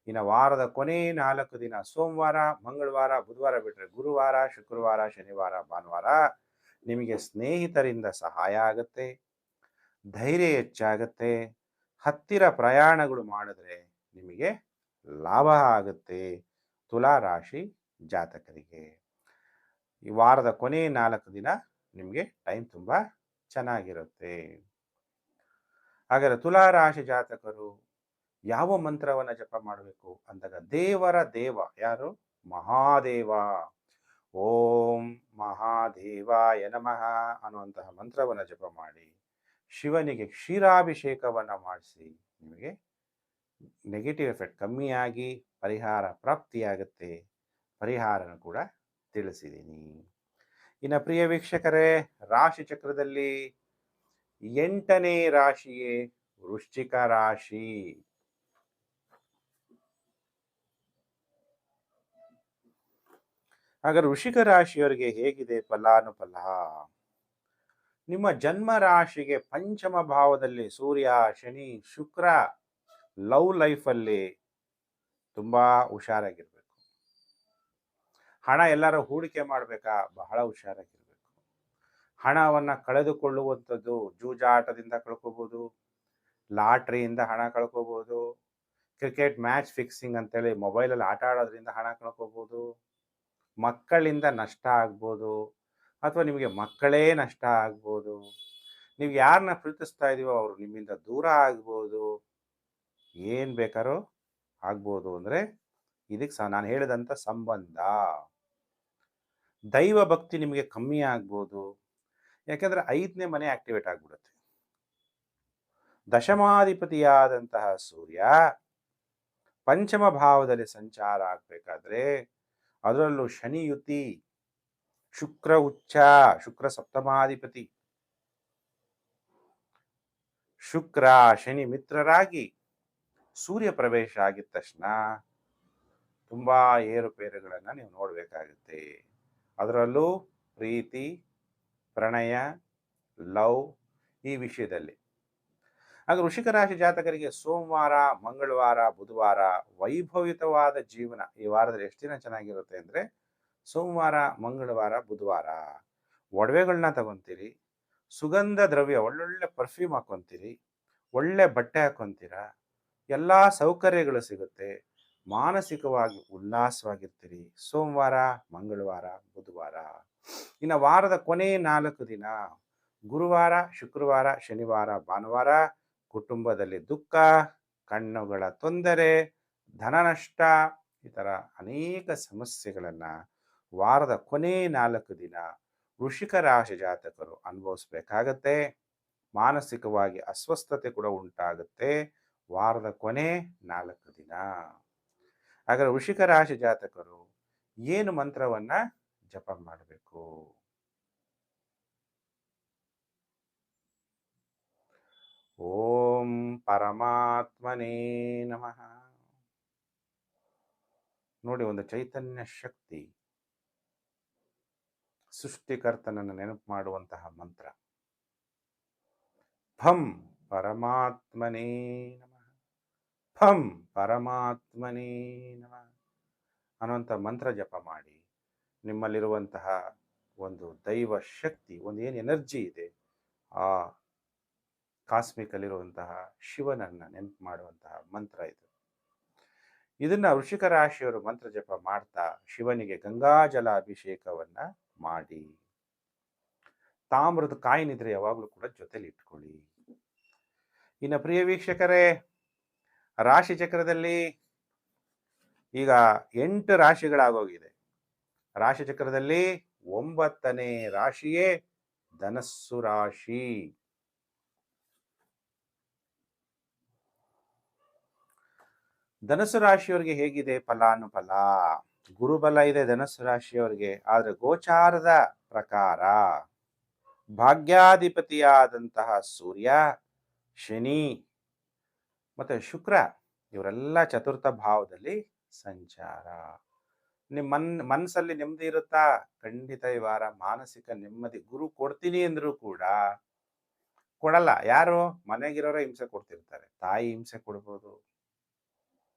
Speaker 1: ಇನ್ನು ವಾರದ ಕೊನೆ 4 ದಿನ ಸೋಮವಾರ, ಮಂಗಳವಾರ, ಬುಧವಾರ ಬಿಟ್ಟರೆ ಗುರುವಾರ, ಶುಕ್ರವಾರ, ಶನಿವಾರ, ಭಾನುವಾರ ನಿಮಗೆ ಸ್ನೇಹಿತರಿಂದ ಸಹಾಯ ಆಗುತ್ತೆ, ಧೈರ್ಯ ಹೆಚ್ಚಾಗುತ್ತೆ, ಹತ್ತಿರ ಪ್ರಯಾಣಗಳು ಮಾಡಿದ್ರೆ ನಿಮಗೆ ಲಾಭ ಆಗುತ್ತೆ ತುಲಾ ರಾಶಿ ಜಾತಕರಿಗೆ. ಈ ವಾರದ ಕೊನೆ 4 ದಿನ ನಿಮಗೆ ಟೈಮ್ ತುಂಬ ಚೆನ್ನಾಗಿರುತ್ತೆ. ಹಾಗಾದರೆ ತುಲಾ ರಾಶಿ ಜಾತಕರು ಯಾವ ಮಂತ್ರವನ್ನು ಜಪ ಮಾಡಬೇಕು ಅಂದಾಗ ದೇವರ ದೇವ ಯಾರು? ಮಹಾದೇವ. ಓಂ ಮಹಾದೇವಾಯ ನಮಃ ಅನ್ನುವಂತಹ ಮಂತ್ರವನ್ನು ಜಪ ಮಾಡಿ ಶಿವನಿಗೆ ಕ್ಷೀರಾಭಿಷೇಕವನ್ನು ಮಾಡಿಸಿ ನಿಮಗೆ ನೆಗೆಟಿವ್ ಎಫೆಕ್ಟ್ ಕಮ್ಮಿಯಾಗಿ ಪರಿಹಾರ ಪ್ರಾಪ್ತಿಯಾಗುತ್ತೆ. ಪರಿಹಾರನ ಕೂಡ ತಿಳಿಸಿದ್ದೀನಿ. ಇನ್ನು ಪ್ರಿಯ ವೀಕ್ಷಕರೇ, ರಾಶಿ ಚಕ್ರದಲ್ಲಿ 8ನೇ ರಾಶಿಯೇ ವೃಶ್ಚಿಕ ರಾಶಿ. ಹಾಗಾದ್ರೆ ವೃಶ್ಚಿಕ ರಾಶಿಯವರಿಗೆ ಹೇಗಿದೆ ಫಲಾನುಫಲ? ನಿಮ್ಮ ಜನ್ಮ ರಾಶಿಗೆ ಪಂಚಮ ಭಾವದಲ್ಲಿ ಸೂರ್ಯ, ಶನಿ, ಶುಕ್ರ ಲವ್ ಲೈಫಲ್ಲಿ ತುಂಬಾ ಹುಷಾರಾಗಿರ್ಬೇಕು. ಹಣ ಎಲ್ಲರೂ ಹೂಡಿಕೆ ಮಾಡಬೇಕಾ? ಬಹಳ ಹುಷಾರಾಗಿರ್ಬೇಕು. ಹಣವನ್ನು ಕಳೆದುಕೊಳ್ಳುವಂಥದ್ದು ಜೂಜಾಟದಿಂದ ಕಳ್ಕೋಬಹುದು, ಲಾಟ್ರಿಯಿಂದ ಹಣ ಕಳ್ಕೋಬಹುದು, ಕ್ರಿಕೆಟ್ ಮ್ಯಾಚ್ ಫಿಕ್ಸಿಂಗ್ ಅಂತೇಳಿ ಮೊಬೈಲಲ್ಲಿ ಆಟ ಆಡೋದ್ರಿಂದ ಹಣ ಕಳ್ಕೋಬೋದು, ಮಕ್ಕಳಿಂದ ನಷ್ಟ ಆಗ್ಬೋದು, ಅಥವಾ ನಿಮಗೆ ಮಕ್ಕಳೇ ನಷ್ಟ ಆಗ್ಬೋದು, ನೀವು ಯಾರನ್ನ ಪ್ರೀತಿಸ್ತಾ ಇದೀವೋ ಅವರು ನಿಮ್ಮಿಂದ ದೂರ ಆಗ್ಬೋದು, ಏನು ಬೇಕಾದ್ರೂ ಆಗ್ಬೋದು. ಅಂದರೆ ಇದಕ್ಕೆ ನಾನು ಹೇಳಿದಂಥ ಸಂಬಂಧ. ದೈವ ಭಕ್ತಿ ನಿಮಗೆ ಕಮ್ಮಿ ಆಗ್ಬೋದು, ಯಾಕೆಂದರೆ 5ನೇ ಮನೆ ಆಕ್ಟಿವೇಟ್ ಆಗಿಬಿಡುತ್ತೆ. ದಶಮಾಧಿಪತಿಯಾದಂತಹ ಸೂರ್ಯ ಪಂಚಮ ಭಾವದಲ್ಲಿ ಸಂಚಾರ ಆಗಬೇಕಾದ್ರೆ, ಅದರಲ್ಲೂ ಶನಿ ಯುತಿ, ಶುಕ್ರ ಉಚ್ಚ, ಶುಕ್ರ ಸಪ್ತಮಾಧಿಪತಿ, ಶುಕ್ರ ಶನಿ ಮಿತ್ರರಾಗಿ ಸೂರ್ಯ ಪ್ರವೇಶ ಆಗಿದ ತಕ್ಷಣ ತುಂಬ ಏರುಪೇರುಗಳನ್ನು ನೀವು ನೋಡಬೇಕಾಗುತ್ತೆ. ಅದರಲ್ಲೂ ಪ್ರೀತಿ, ಪ್ರಣಯ, ಲವ್ ಈ ವಿಷಯದಲ್ಲಿ. ಆಗ ವೃಷಿಕ ರಾಶಿ ಜಾತಕರಿಗೆ ಸೋಮವಾರ, ಮಂಗಳವಾರ, ಬುಧವಾರ ವೈಭವಿತವಾದ ಜೀವನ. ಈ ವಾರದಲ್ಲಿ ಎಷ್ಟು ದಿನ ಚೆನ್ನಾಗಿರುತ್ತೆ ಅಂದರೆ, ಸೋಮವಾರ, ಮಂಗಳವಾರ, ಬುಧವಾರ ಒಡವೆಗಳನ್ನ ತಗೊತೀರಿ, ಸುಗಂಧ ದ್ರವ್ಯ ಒಳ್ಳೊಳ್ಳೆ ಪರ್ಫ್ಯೂಮ್ ಹಾಕೊತೀರಿ, ಒಳ್ಳೆ ಬಟ್ಟೆ ಹಾಕೊತೀರಾ, ಎಲ್ಲ ಸೌಕರ್ಯಗಳು ಸಿಗುತ್ತೆ, ಮಾನಸಿಕವಾಗಿ ಉಲ್ಲಾಸವಾಗಿರ್ತೀರಿ ಸೋಮವಾರ, ಮಂಗಳವಾರ, ಬುಧವಾರ. ಇನ್ನು ವಾರದ ಕೊನೆ 4 ದಿನ ಗುರುವಾರ, ಶುಕ್ರವಾರ, ಶನಿವಾರ, ಭಾನುವಾರ ಕುಟುಂಬದಲ್ಲಿ ದುಃಖ, ಕಣ್ಣುಗಳ ತೊಂದರೆ, ಧನ ನಷ್ಟ, ಈ ಥರ ಅನೇಕ ಸಮಸ್ಯೆಗಳನ್ನು ವಾರದ ಕೊನೆ 4 ದಿನ ವೃಷಿಕ ರಾಶಿ ಜಾತಕರು ಅನುಭವಿಸ್ಬೇಕಾಗತ್ತೆ. ಮಾನಸಿಕವಾಗಿ ಅಸ್ವಸ್ಥತೆ ಕೂಡ ಉಂಟಾಗುತ್ತೆ ವಾರದ ಕೊನೆ 4 ದಿನ. ಹಾಗಾದರೆ ವೃಷಿಕ ರಾಶಿ ಜಾತಕರು ಏನು ಮಂತ್ರವನ್ನ ಜಪ ಮಾಡಬೇಕು? ಓಂ ಪರಮಾತ್ಮನೇ ನಮಃ. ನೋಡಿ, ಒಂದು ಚೈತನ್ಯ ಶಕ್ತಿ, ಸೃಷ್ಟಿಕರ್ತನನ್ನು ನೆನಪು ಮಾಡುವಂತಹ ಮಂತ್ರ. ಫಂ ಪರಮಾತ್ಮನೇ ನಮಃ, ಫಂ ಪರಮಾತ್ಮನೇ ನಮಃ ಅನ್ನುವಂಥ ಮಂತ್ರ ಜಪ ಮಾಡಿ, ನಿಮ್ಮಲ್ಲಿರುವಂತಹ ಒಂದು ದೈವ ಶಕ್ತಿ, ಒಂದು ಏನು ಎನರ್ಜಿ ಇದೆ, ಆ ಕಾಸ್ಮಿಕಲ್ಲಿರುವಂತಹ ಶಿವನನ್ನು ನೆನಪು ಮಾಡುವಂತಹ ಮಂತ್ರ ಇದು. ಇದನ್ನ ವೃಷಿಕ ರಾಶಿಯವರು ಮಂತ್ರ ಜಪ ಮಾಡ್ತಾ ಶಿವನಿಗೆ ಗಂಗಾಜಲ ಅಭಿಷೇಕವನ್ನ ಮಾಡಿ, ತಾಮ್ರದ ಕಾಯಿನಿದ್ರೆ ಯಾವಾಗಲೂ ಕೂಡ ಜೊತೆಲಿ ಇಟ್ಕೊಳ್ಳಿ. ಇನ್ನು ಪ್ರಿಯ ವೀಕ್ಷಕರೇ, ರಾಶಿ ಚಕ್ರದಲ್ಲಿ ಈಗ 8 ರಾಶಿಗಳಾಗೋಗಿದೆ. ರಾಶಿ ಚಕ್ರದಲ್ಲಿ 9ನೇ ರಾಶಿಯೇ ಧನಸ್ಸು ರಾಶಿ. ಧನಸ್ಸು ರಾಶಿಯವರಿಗೆ ಹೇಗಿದೆ ಫಲಾನುಫಲ? ಗುರುಬಲ ಇದೆ ಧನಸ್ಸು ರಾಶಿಯವರಿಗೆ, ಆದರೆ ಗೋಚಾರದ ಪ್ರಕಾರ ಭಾಗ್ಯಾಧಿಪತಿಯಾದಂತಹ ಸೂರ್ಯ, ಶನಿ ಮತ್ತೆ ಶುಕ್ರ ಇವರೆಲ್ಲ ಚತುರ್ಥ ಭಾವದಲ್ಲಿ ಸಂಚಾರ. ನಿಮ್ಮ ಮನಸ್ಸಲ್ಲಿ ನೆಮ್ಮದಿ ಇರುತ್ತಾ? ಖಂಡಿತ ಈ ವಾರ ಮಾನಸಿಕ ನೆಮ್ಮದಿ ಗುರು ಕೊಡ್ತೀನಿ ಅಂದ್ರೂ ಕೂಡ ಕೊಡಲ್ಲ. ಯಾರು? ಮನೆಗಿರೋರೇ ಹಿಂಸೆ ಕೊಡ್ತಿರ್ತಾರೆ. ತಾಯಿ ಹಿಂಸೆ ಕೊಡ್ಬೋದು.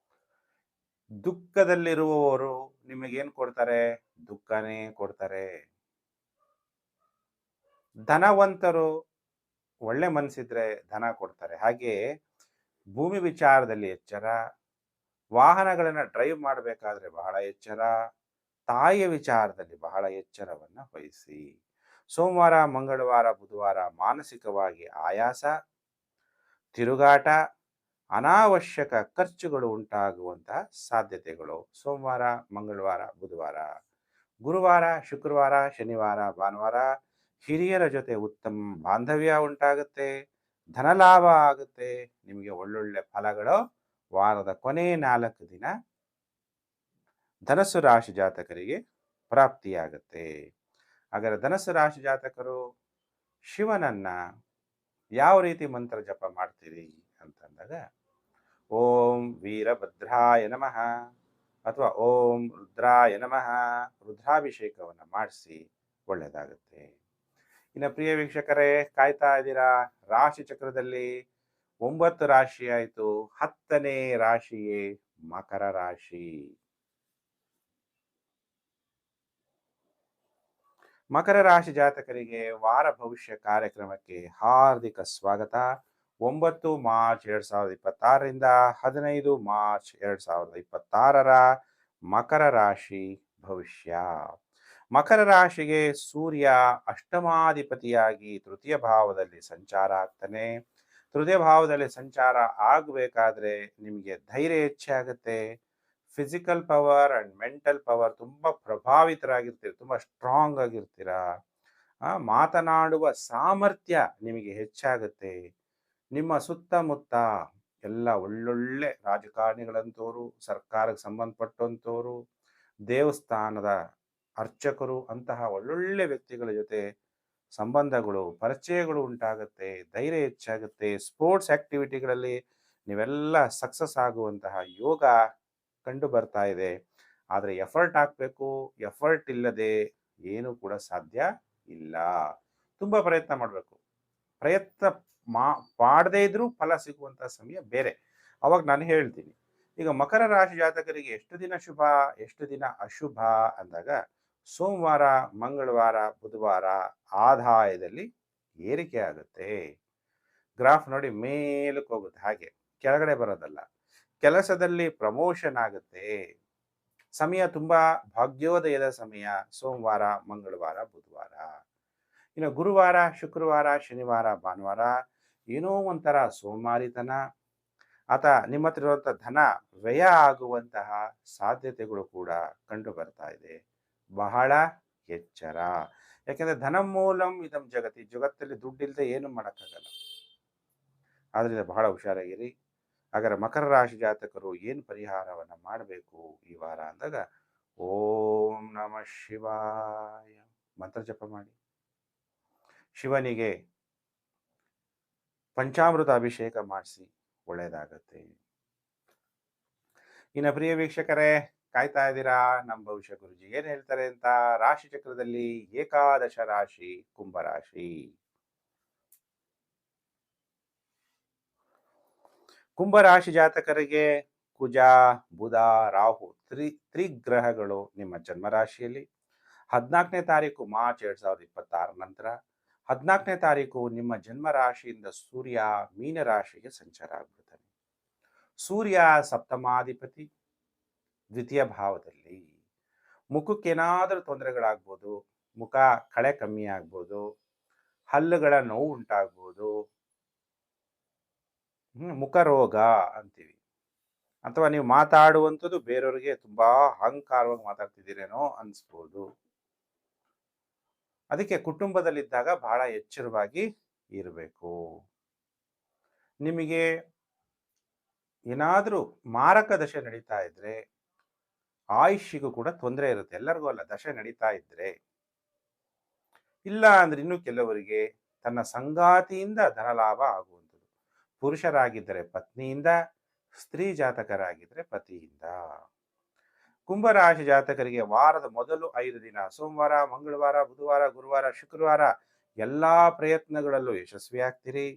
Speaker 1: ದುಃಖದಲ್ಲಿರುವವರು ನಿಮಗೇನು ಕೊಡ್ತಾರೆ? ದುಃಖನೇ ಕೊಡ್ತಾರೆ. ಧನವಂತರು ಒಳ್ಳೆ ಮನಸ್ಸಿದ್ರೆ ಧನ ಕೊಡ್ತಾರೆ. ಹಾಗೆ ಭೂಮಿ ವಿಚಾರದಲ್ಲಿ ಎಚ್ಚರ, ವಾಹನಗಳನ್ನು ಡ್ರೈವ್ ಮಾಡಬೇಕಾದ್ರೆ ಬಹಳ ಎಚ್ಚರ, ತಾಯಿಯ ವಿಚಾರದಲ್ಲಿ ಬಹಳ ಎಚ್ಚರವನ್ನ ವಹಿಸಿ. ಸೋಮವಾರ, ಮಂಗಳವಾರ, ಬುಧವಾರ ಮಾನಸಿಕವಾಗಿ ಆಯಾಸ, ತಿರುಗಾಟ, ಅನಾವಶ್ಯಕ ಖರ್ಚುಗಳು ಉಂಟಾಗುವಂತಹ ಸಾಧ್ಯತೆಗಳು ಸೋಮವಾರ, ಮಂಗಳವಾರ, ಬುಧವಾರ. ಗುರುವಾರ, ಶುಕ್ರವಾರ, ಶನಿವಾರ, ಭಾನುವಾರ ಹಿರಿಯರ ಜೊತೆ ಉತ್ತಮ ಬಾಂಧವ್ಯ ಉಂಟಾಗುತ್ತೆ, ಧನಲಾಭ ಆಗುತ್ತೆ. ನಿಮಗೆ ಒಳ್ಳೊಳ್ಳೆ ಫಲಗಳು ವಾರದ ಕೊನೆ 4 ದಿನ ಧನಸ್ಸು ರಾಶಿ ಜಾತಕರಿಗೆ ಪ್ರಾಪ್ತಿಯಾಗುತ್ತೆ. ಹಾಗಾದರೆ ಧನಸ್ಸು ರಾಶಿ ಜಾತಕರು ಶಿವನನ್ನ ಯಾವ ರೀತಿ ಮಂತ್ರ ಜಪ ಮಾಡ್ತೀರಿ ಅಂತಂದಾಗ, ಓಂ ವೀರಭದ್ರಾಯ ನಮಃ ಅಥವಾ ಓಂ ರುದ್ರಾಯ ನಮಃ ರುದ್ರಾಭಿಷೇಕವನ್ನು ಮಾಡಿಸಿ ಒಳ್ಳೆಯದಾಗುತ್ತೆ. ಇನ್ನು ಪ್ರಿಯ ವೀಕ್ಷಕರೇ, ಕಾಯ್ತಾ ಇದ್ದೀರಾ? ರಾಶಿ ಚಕ್ರದಲ್ಲಿ 9 ರಾಶಿ ಆಯಿತು, 10ನೇ ರಾಶಿಯೇ ಮಕರ ರಾಶಿ. ಮಕರ ರಾಶಿ ಜಾತಕರಿಗೆ ವಾರ ಭವಿಷ್ಯ ಕಾರ್ಯಕ್ರಮಕ್ಕೆ ಹಾರ್ದಿಕ ಸ್ವಾಗತ. 9 ಮಾರ್ಚ್ 2026ರಿಂದ 15 ಮಾರ್ಚ್ 2026ರ ಮಕರ ರಾಶಿ ಭವಿಷ್ಯ. ಮಕರ ರಾಶಿಗೆ ಸೂರ್ಯ ಅಷ್ಟಮಾಧಿಪತಿಯಾಗಿ ತೃತೀಯ ಭಾವದಲ್ಲಿ ಸಂಚಾರ ಆಗ್ತಾನೆ. ತೃತೀಯ ಭಾವದಲ್ಲಿ ಸಂಚಾರ ಆಗಬೇಕಾದ್ರೆ ನಿಮಗೆ ಧೈರ್ಯ ಹೆಚ್ಚಾಗುತ್ತೆ. Physical power and mental power ತುಂಬ ಪ್ರಭಾವಿತರಾಗಿರ್ತೀರ, ತುಂಬ ಸ್ಟ್ರಾಂಗ್ ಆಗಿರ್ತೀರಾ. ಮಾತನಾಡುವ ಸಾಮರ್ಥ್ಯ ನಿಮಗೆ ಹೆಚ್ಚಾಗುತ್ತೆ. ನಿಮ್ಮ ಸುತ್ತಮುತ್ತ ಎಲ್ಲ ಒಳ್ಳೊಳ್ಳೆ ರಾಜಕಾರಣಿಗಳಂತವರು, ಸರ್ಕಾರಕ್ಕೆ ಸಂಬಂಧಪಟ್ಟಂಥವರು, ದೇವಸ್ಥಾನದ ಅರ್ಚಕರು, ಅಂತಹ ಒಳ್ಳೊಳ್ಳೆ ವ್ಯಕ್ತಿಗಳ ಜೊತೆ ಸಂಬಂಧಗಳು, ಪರಿಚಯಗಳು ಉಂಟಾಗುತ್ತೆ. ಧೈರ್ಯ ಹೆಚ್ಚಾಗುತ್ತೆ. ಸ್ಪೋರ್ಟ್ಸ್ ಆಕ್ಟಿವಿಟಿಗಳಲ್ಲಿ ನೀವೆಲ್ಲ ಸಕ್ಸಸ್ ಆಗುವಂತಹ ಯೋಗ ಕಂಡು ಬರ್ತಾ ಇದೆ. ಆದರೆ ಎಫರ್ಟ್ ಹಾಕಬೇಕು. ಎಫರ್ಟ್ ಇಲ್ಲದೆ ಏನು ಕೂಡ ಸಾಧ್ಯ ಇಲ್ಲ. ತುಂಬ ಪ್ರಯತ್ನ ಮಾಡಬೇಕು. ಪ್ರಯತ್ನ ಮಾಡದೇ ಇದ್ರೂ ಫಲ ಸಿಗುವಂಥ ಸಮಯ ಬೇರೆ. ಅವಾಗ ನಾನು ಹೇಳ್ತೀನಿ. ಈಗ ಮಕರ ರಾಶಿ ಜಾತಕರಿಗೆ ಎಷ್ಟು ದಿನ ಶುಭ, ಎಷ್ಟು ದಿನ ಅಶುಭ ಅಂದಾಗ, ಸೋಮವಾರ, ಮಂಗಳವಾರ, ಬುಧವಾರ ಆದಾಯದಲ್ಲಿ ಏರಿಕೆ ಆಗುತ್ತೆ. ಗ್ರಾಫ್ ನೋಡಿ, ಮೇಲಕ್ಕೆ ಹೋಗುತ್ತೆ, ಹಾಗೆ ಕೆಳಗಡೆ ಬರೋದಲ್ಲ. ಕೆಲಸದಲ್ಲಿ ಪ್ರಮೋಷನ್ ಆಗುತ್ತೆ. ಸಮಯ ತುಂಬಾ ಭಾಗ್ಯೋದಯದ ಸಮಯ, ಸೋಮವಾರ, ಮಂಗಳವಾರ, ಬುಧವಾರ. ಇನ್ನು ಗುರುವಾರ, ಶುಕ್ರವಾರ, ಶನಿವಾರ, ಭಾನುವಾರ ಏನೋ ಒಂಥರ ಸೋಮಾರಿತನ, ಅಥವಾ ನಿಮ್ಮ ಹತ್ರ ಇರುವಂಥ ಧನ ವ್ಯಯ ಆಗುವಂತಹ ಸಾಧ್ಯತೆಗಳು ಕೂಡ ಕಂಡು ಬರ್ತಾ ಇದೆ. ಬಹಳ ಎಚ್ಚರ. ಯಾಕೆಂದ್ರೆ ಧನ ಮೂಲಂ ಇದಂ ಜಗತಿ, ಜಗತ್ತಲ್ಲಿ ದುಡ್ಡಿಲ್ಲದೆ ಏನು ಮಾಡೋಕ್ಕಾಗಲ್ಲ. ಆದ್ರಿಂದ ಬಹಳ ಹುಷಾರಾಗಿರಿ. ಹಾಗಾದ್ರೆ ಮಕರ ರಾಶಿ ಜಾತಕರು ಏನು ಪರಿಹಾರವನ್ನು ಮಾಡಬೇಕು ಈ ವಾರ ಅಂದಾಗ, ಓಂ ನಮಃ ಶಿವಾಯ ಮಂತ್ರ ಜಪ ಮಾಡಿ. ಶಿವನಿಗೆ ಪಂಚಾಮೃತ ಅಭಿಷೇಕ ಮಾಡಿಸಿ, ಒಳ್ಳೆಯದಾಗತ್ತೆ. ಇನ್ನು ಪ್ರಿಯ ವೀಕ್ಷಕರೇ, ಕಾಯ್ತಾ ಇದ್ದೀರಾ ನಮ್ಮ ಭವಿಷ್ಯ ಗುರುಜಿ ಏನು ಹೇಳ್ತಾರೆ ಅಂತ. ರಾಶಿ ಚಕ್ರದಲ್ಲಿ ಏಕಾದಶ ರಾಶಿ ಕುಂಭರಾಶಿ. ಕುಂಭರಾಶಿ ಜಾತಕರಿಗೆ ಕುಜ, ಬುಧ, ರಾಹು ತ್ರಿಗ್ರಹಗಳು ನಿಮ್ಮ ಜನ್ಮರಾಶಿಯಲ್ಲಿ 14ನೇ ತಾರೀಕು ಮಾರ್ಚ್ 2026 ನಂತರ 14ನೇ ತಾರೀಕು ನಿಮ್ಮ ಜನ್ಮರಾಶಿಯಿಂದ ಸೂರ್ಯ ಮೀನರಾಶಿಗೆ ಸಂಚಾರ ಆಗ್ಬಿಡ್ತಾನೆ. ಸೂರ್ಯ ಸಪ್ತಮಾಧಿಪತಿ, ದ್ವಿತೀಯ ಭಾವದಲ್ಲಿ. ಮುಖಕ್ಕೇನಾದರೂ ತೊಂದರೆಗಳಾಗ್ಬೋದು, ಮುಖ ಕಳೆ ಕಮ್ಮಿ ಆಗ್ಬೋದು, ಹಲ್ಲುಗಳ ನೋವು ಉಂಟಾಗ್ಬೋದು, ಮುಖ ರೋಗ ಅಂತೀವಿ. ಅಥವಾ ನೀವು ಮಾತಾಡುವಂಥದ್ದು ಬೇರೆಯವ್ರಿಗೆ ತುಂಬಾ ಅಹಂಕಾರವಾಗಿ ಮಾತಾಡ್ತಿದ್ದೀರೇನೋ ಅನಿಸ್ಬೋದು. ಅದಕ್ಕೆ ಕುಟುಂಬದಲ್ಲಿದ್ದಾಗ ಬಹಳ ಎಚ್ಚರವಾಗಿ ಇರಬೇಕು. ನಿಮಗೆ ಏನಾದರೂ ಮಾರಕ ದಶೆ ನಡೀತಾ ಇದ್ರೆ ಆಯುಷ್ಯಗೂ ಕೂಡ ತೊಂದರೆ ಇರುತ್ತೆ. ಎಲ್ಲರಿಗೂ ಅಲ್ಲ, ದಶೆ ನಡೀತಾ ಇದ್ರೆ. ಇಲ್ಲ ಅಂದ್ರೆ ಇನ್ನು ಕೆಲವರಿಗೆ ತನ್ನ ಸಂಗಾತಿಯಿಂದ ಧನಲಾಭ ಆಗುವಂಥದ್ದು. ಪುರುಷರಾಗಿದ್ದರೆ ಪತ್ನಿಯಿಂದ, ಸ್ತ್ರೀ ಜಾತಕರಾಗಿದ್ದರೆ ಪತಿಯಿಂದ. ಕುಂಭರಾಶಿ ಜಾತಕರಿಗೆ ವಾರದ ಮೊದಲು 5 ದಿನ, ಸೋಮವಾರ, ಮಂಗಳವಾರ, ಬುಧವಾರ, ಗುರುವಾರ, ಶುಕ್ರವಾರ ಎಲ್ಲ ಪ್ರಯತ್ನಗಳಲ್ಲೂ ಯಶಸ್ವಿ ಆಗ್ತೀರಿ.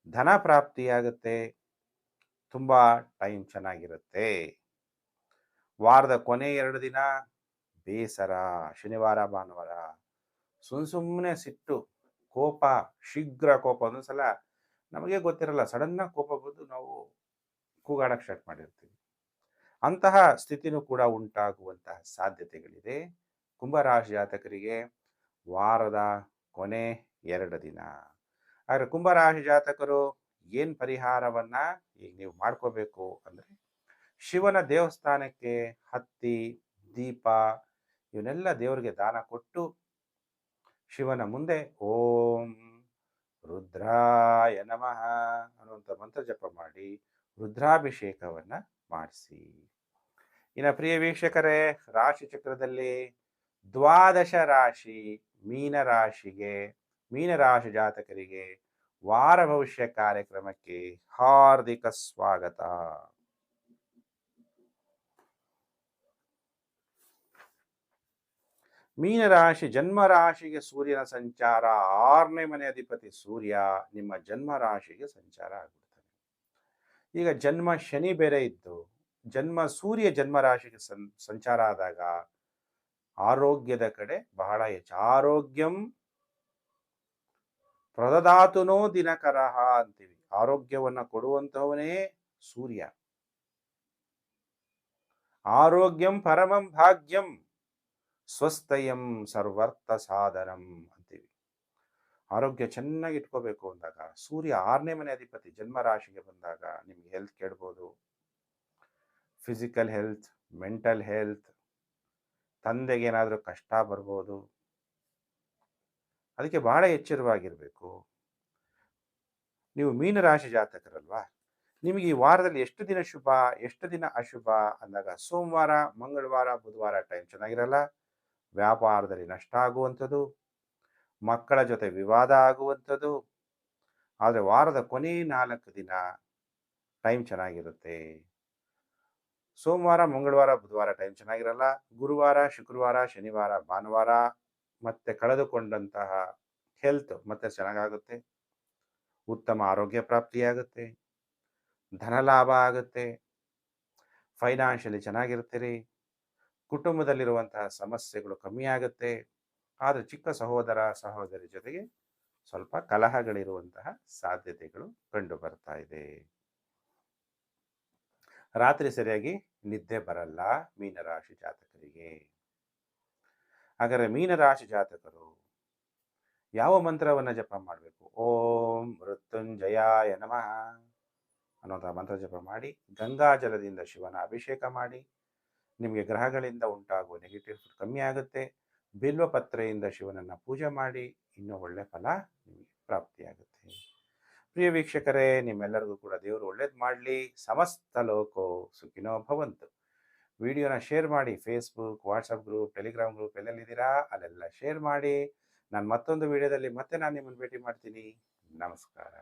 Speaker 1: ಧನ ಪ್ರಾಪ್ತಿಯಾಗುತ್ತೆ. ತುಂಬ ಟೈಮ್ ಚೆನ್ನಾಗಿರುತ್ತೆ. ವಾರದ ಕೊನೆ 2 ದಿನ ಬೇಸರ, ಶನಿವಾರ, ಭಾನುವಾರ. ಸುಮ್ಮನೆ ಸಿಟ್ಟು, ಕೋಪ, ಶೀಘ್ರ ಕೋಪ. ಒಂದೊಂದ್ಸಲ ನಮಗೆ ಗೊತ್ತಿರಲ್ಲ, ಸಡನ್ನಾಗಿ ಕೋಪ ಬಂದು ನಾವು ಕೂಗಾಡಕ್ಕೆ ಸ್ಟಾರ್ಟ್ ಮಾಡಿರ್ತೀವಿ. ಅಂತಹ ಸ್ಥಿತಿನೂ ಕೂಡ ಉಂಟಾಗುವಂತಹ ಸಾಧ್ಯತೆಗಳಿದೆ ಕುಂಭರಾಶಿ ಜಾತಕರಿಗೆ ವಾರದ ಕೊನೆ 2 ದಿನ. ಆದರೆ ಕುಂಭರಾಶಿ ಜಾತಕರು ಏನು ಪರಿಹಾರವನ್ನ ಈಗ ನೀವು ಮಾಡ್ಕೋಬೇಕು ಅಂದರೆ, ಶಿವನ ದೇವಸ್ಥಾನಕ್ಕೆ ಹತ್ತಿ, ದೀಪ ಇವನ್ನೆಲ್ಲ ದೇವರಿಗೆ ದಾನ ಕೊಟ್ಟು, ಶಿವನ ಮುಂದೆ ಓಂ ರುದ್ರಾಯ ನಮಃ ಅನ್ನುವಂಥ ಮಂತ್ರ ಜಪ ಮಾಡಿ ರುದ್ರಾಭಿಷೇಕವನ್ನ ಮಾಡಿಸಿ. ಇನ್ನು ಪ್ರಿಯ ವೀಕ್ಷಕರೇ, ರಾಶಿ ಚಕ್ರದಲ್ಲಿ ದ್ವಾದಶ ರಾಶಿ ಮೀನರಾಶಿಗೆ, ಮೀನರಾಶಿ ಜಾತಕರಿಗೆ ವಾರ ಭವಿಷ್ಯ ಕಾರ್ಯಕ್ರಮಕ್ಕೆ ಹಾರ್ದಿಕ ಸ್ವಾಗತ. ಮೀನರಾಶಿ ಜನ್ಮರಾಶಿಗೆ ಸೂರ್ಯನ ಸಂಚಾರ, 6ನೇ ಮನೆ ಅಧಿಪತಿ ಸೂರ್ಯ ನಿಮ್ಮ ಜನ್ಮರಾಶಿಗೆ ಸಂಚಾರ ಆಗ್ಬಿಡ್ತಾನೆ. ಈಗ ಜನ್ಮ ಶನಿ ಬೇರೆ ಇದ್ದು ಸೂರ್ಯ ಜನ್ಮರಾಶಿಗೆ ಸಂಚಾರ ಆದಾಗ ಆರೋಗ್ಯದ ಕಡೆ ಬಹಳ ಹೆಚ್ಚು. ಆರೋಗ್ಯಂ ಪ್ರದದಾತುನೋ ದಿನಕರಃ ಅಂತೀವಿ. ಆರೋಗ್ಯವನ್ನು ಕೊಡುವಂಥವನೇ ಸೂರ್ಯ. ಆರೋಗ್ಯಂ ಪರಮಂ ಭಾಗ್ಯಂ ಸ್ವಸ್ಥಯಂ ಸರ್ವರ್ಥ ಸಾಧನಂ ಅಂತೀವಿ. ಆರೋಗ್ಯ ಚೆನ್ನಾಗಿ ಇಟ್ಕೋಬೇಕು ಅಂದಾಗ ಸೂರ್ಯ 6ನೇ ಮನೆ ಅಧಿಪತಿ. ಜನ್ಮ ರಾಶಿಗೆ ಬಂದಾಗ ನಿಮ್ಗೆ ಹೆಲ್ತ್ ಕೆಡ್ಬೋದು, ಫಿಸಿಕಲ್ ಹೆಲ್ತ್, ಮೆಂಟಲ್ ಹೆಲ್ತ್, ತಂದೆಗೆ ಏನಾದರೂ ಕಷ್ಟ ಬರ್ಬೋದು. ಅದಕ್ಕೆ ಬಹಳ ಎಚ್ಚರವಾಗಿರಬೇಕು. ನೀವು ಮೀನರಾಶಿ ಜಾತಕರಲ್ವಾ, ನಿಮಗೆ ಈ ವಾರದಲ್ಲಿ ಎಷ್ಟು ದಿನ ಶುಭ, ಎಷ್ಟು ದಿನ ಅಶುಭ ಅಂದಾಗ ಸೋಮವಾರ, ಮಂಗಳವಾರ, ಬುಧವಾರ ಟೈಮ್ ಚೆನ್ನಾಗಿರಲ್ಲ. ವ್ಯಾಪಾರದಲ್ಲಿ ನಷ್ಟ ಆಗುವಂಥದ್ದು, ಮಕ್ಕಳ ಜೊತೆ ವಿವಾದ ಆಗುವಂಥದ್ದು. ಆದರೆ ವಾರದ ಕೊನೆ 4 ದಿನ ಟೈಮ್ ಚೆನ್ನಾಗಿರುತ್ತೆ. ಸೋಮವಾರ, ಮಂಗಳವಾರ, ಬುಧವಾರ ಟೈಮ್ ಚೆನ್ನಾಗಿರಲ್ಲ. ಗುರುವಾರ, ಶುಕ್ರವಾರ, ಶನಿವಾರ, ಭಾನುವಾರ ಮತ್ತೆ ಕಳೆದುಕೊಂಡಂತಹ ಹೆಲ್ತ್ ಮತ್ತೆ ಚೆನ್ನಾಗಾಗುತ್ತೆ. ಉತ್ತಮ ಆರೋಗ್ಯ ಪ್ರಾಪ್ತಿಯಾಗುತ್ತೆ, ಧನ ಲಾಭ ಆಗುತ್ತೆ, ಫೈನಾನ್ಷಿಯಲಿ ಚೆನ್ನಾಗಿರ್ತೀರಿ, ಕುಟುಂಬದಲ್ಲಿರುವಂತಹ ಸಮಸ್ಯೆಗಳು ಕಮ್ಮಿ ಆಗುತ್ತೆ. ಆದರೆ ಚಿಕ್ಕ ಸಹೋದರ ಸಹೋದರಿ ಜೊತೆಗೆ ಸ್ವಲ್ಪ ಕಲಹಗಳಿರುವಂತಹ ಸಾಧ್ಯತೆಗಳು ಕಂಡು ಬರ್ತಾ ಇದೆ. ರಾತ್ರಿ ಸರಿಯಾಗಿ ನಿದ್ದೆ ಬರಲ್ಲ ಮೀನರಾಶಿ ಜಾತಕರಿಗೆ. ಹಾಗಾದರೆ ಮೀನರಾಶಿ ಜಾತಕರು ಯಾವ ಮಂತ್ರವನ್ನು ಜಪ ಮಾಡಬೇಕು? ಓಂ ಮೃತ್ಯುಂಜಯಾಯ ನಮಃ ಅನ್ನೋಂಥ ಮಂತ್ರ ಜಪ ಮಾಡಿ, ಗಂಗಾಜಲದಿಂದ ಶಿವನ ಅಭಿಷೇಕ ಮಾಡಿ. ನಿಮಗೆ ಗ್ರಹಗಳಿಂದ ಉಂಟಾಗುವ ನೆಗೆಟಿವ್ ಕಮ್ಮಿ ಆಗುತ್ತೆ. ಬಿಲ್ವಪತ್ರೆಯಿಂದ ಶಿವನನ್ನು ಪೂಜೆ ಮಾಡಿ, ಇನ್ನೂ ಒಳ್ಳೆ ಫಲ ನಿಮಗೆ ಪ್ರಾಪ್ತಿಯಾಗುತ್ತೆ. ಪ್ರಿಯ ವೀಕ್ಷಕರೇ, ನಿಮ್ಮೆಲ್ಲರಿಗೂ ಕೂಡ ದೇವರು ಒಳ್ಳೇದು ಮಾಡಲಿ. ಸಮಸ್ತ ಲೋಕೋ ಸುಖಿನೋ ಭವಂತು. ವಿಡಿಯೋನ ಶೇರ್ ಮಾಡಿ. Facebook, WhatsApp group, Telegram group ಎಲ್ಲೆಲ್ಲಿದ್ದೀರಾ ಅಲ್ಲೆಲ್ಲ ಶೇರ್ ಮಾಡಿ. ನಾನು ಮತ್ತೊಂದು ವಿಡಿಯೋದಲ್ಲಿ ಮತ್ತೆ ನಾನು ನಿಮ್ಮನ್ನು ಭೇಟಿ ಮಾಡ್ತೀನಿ. ನಮಸ್ಕಾರ.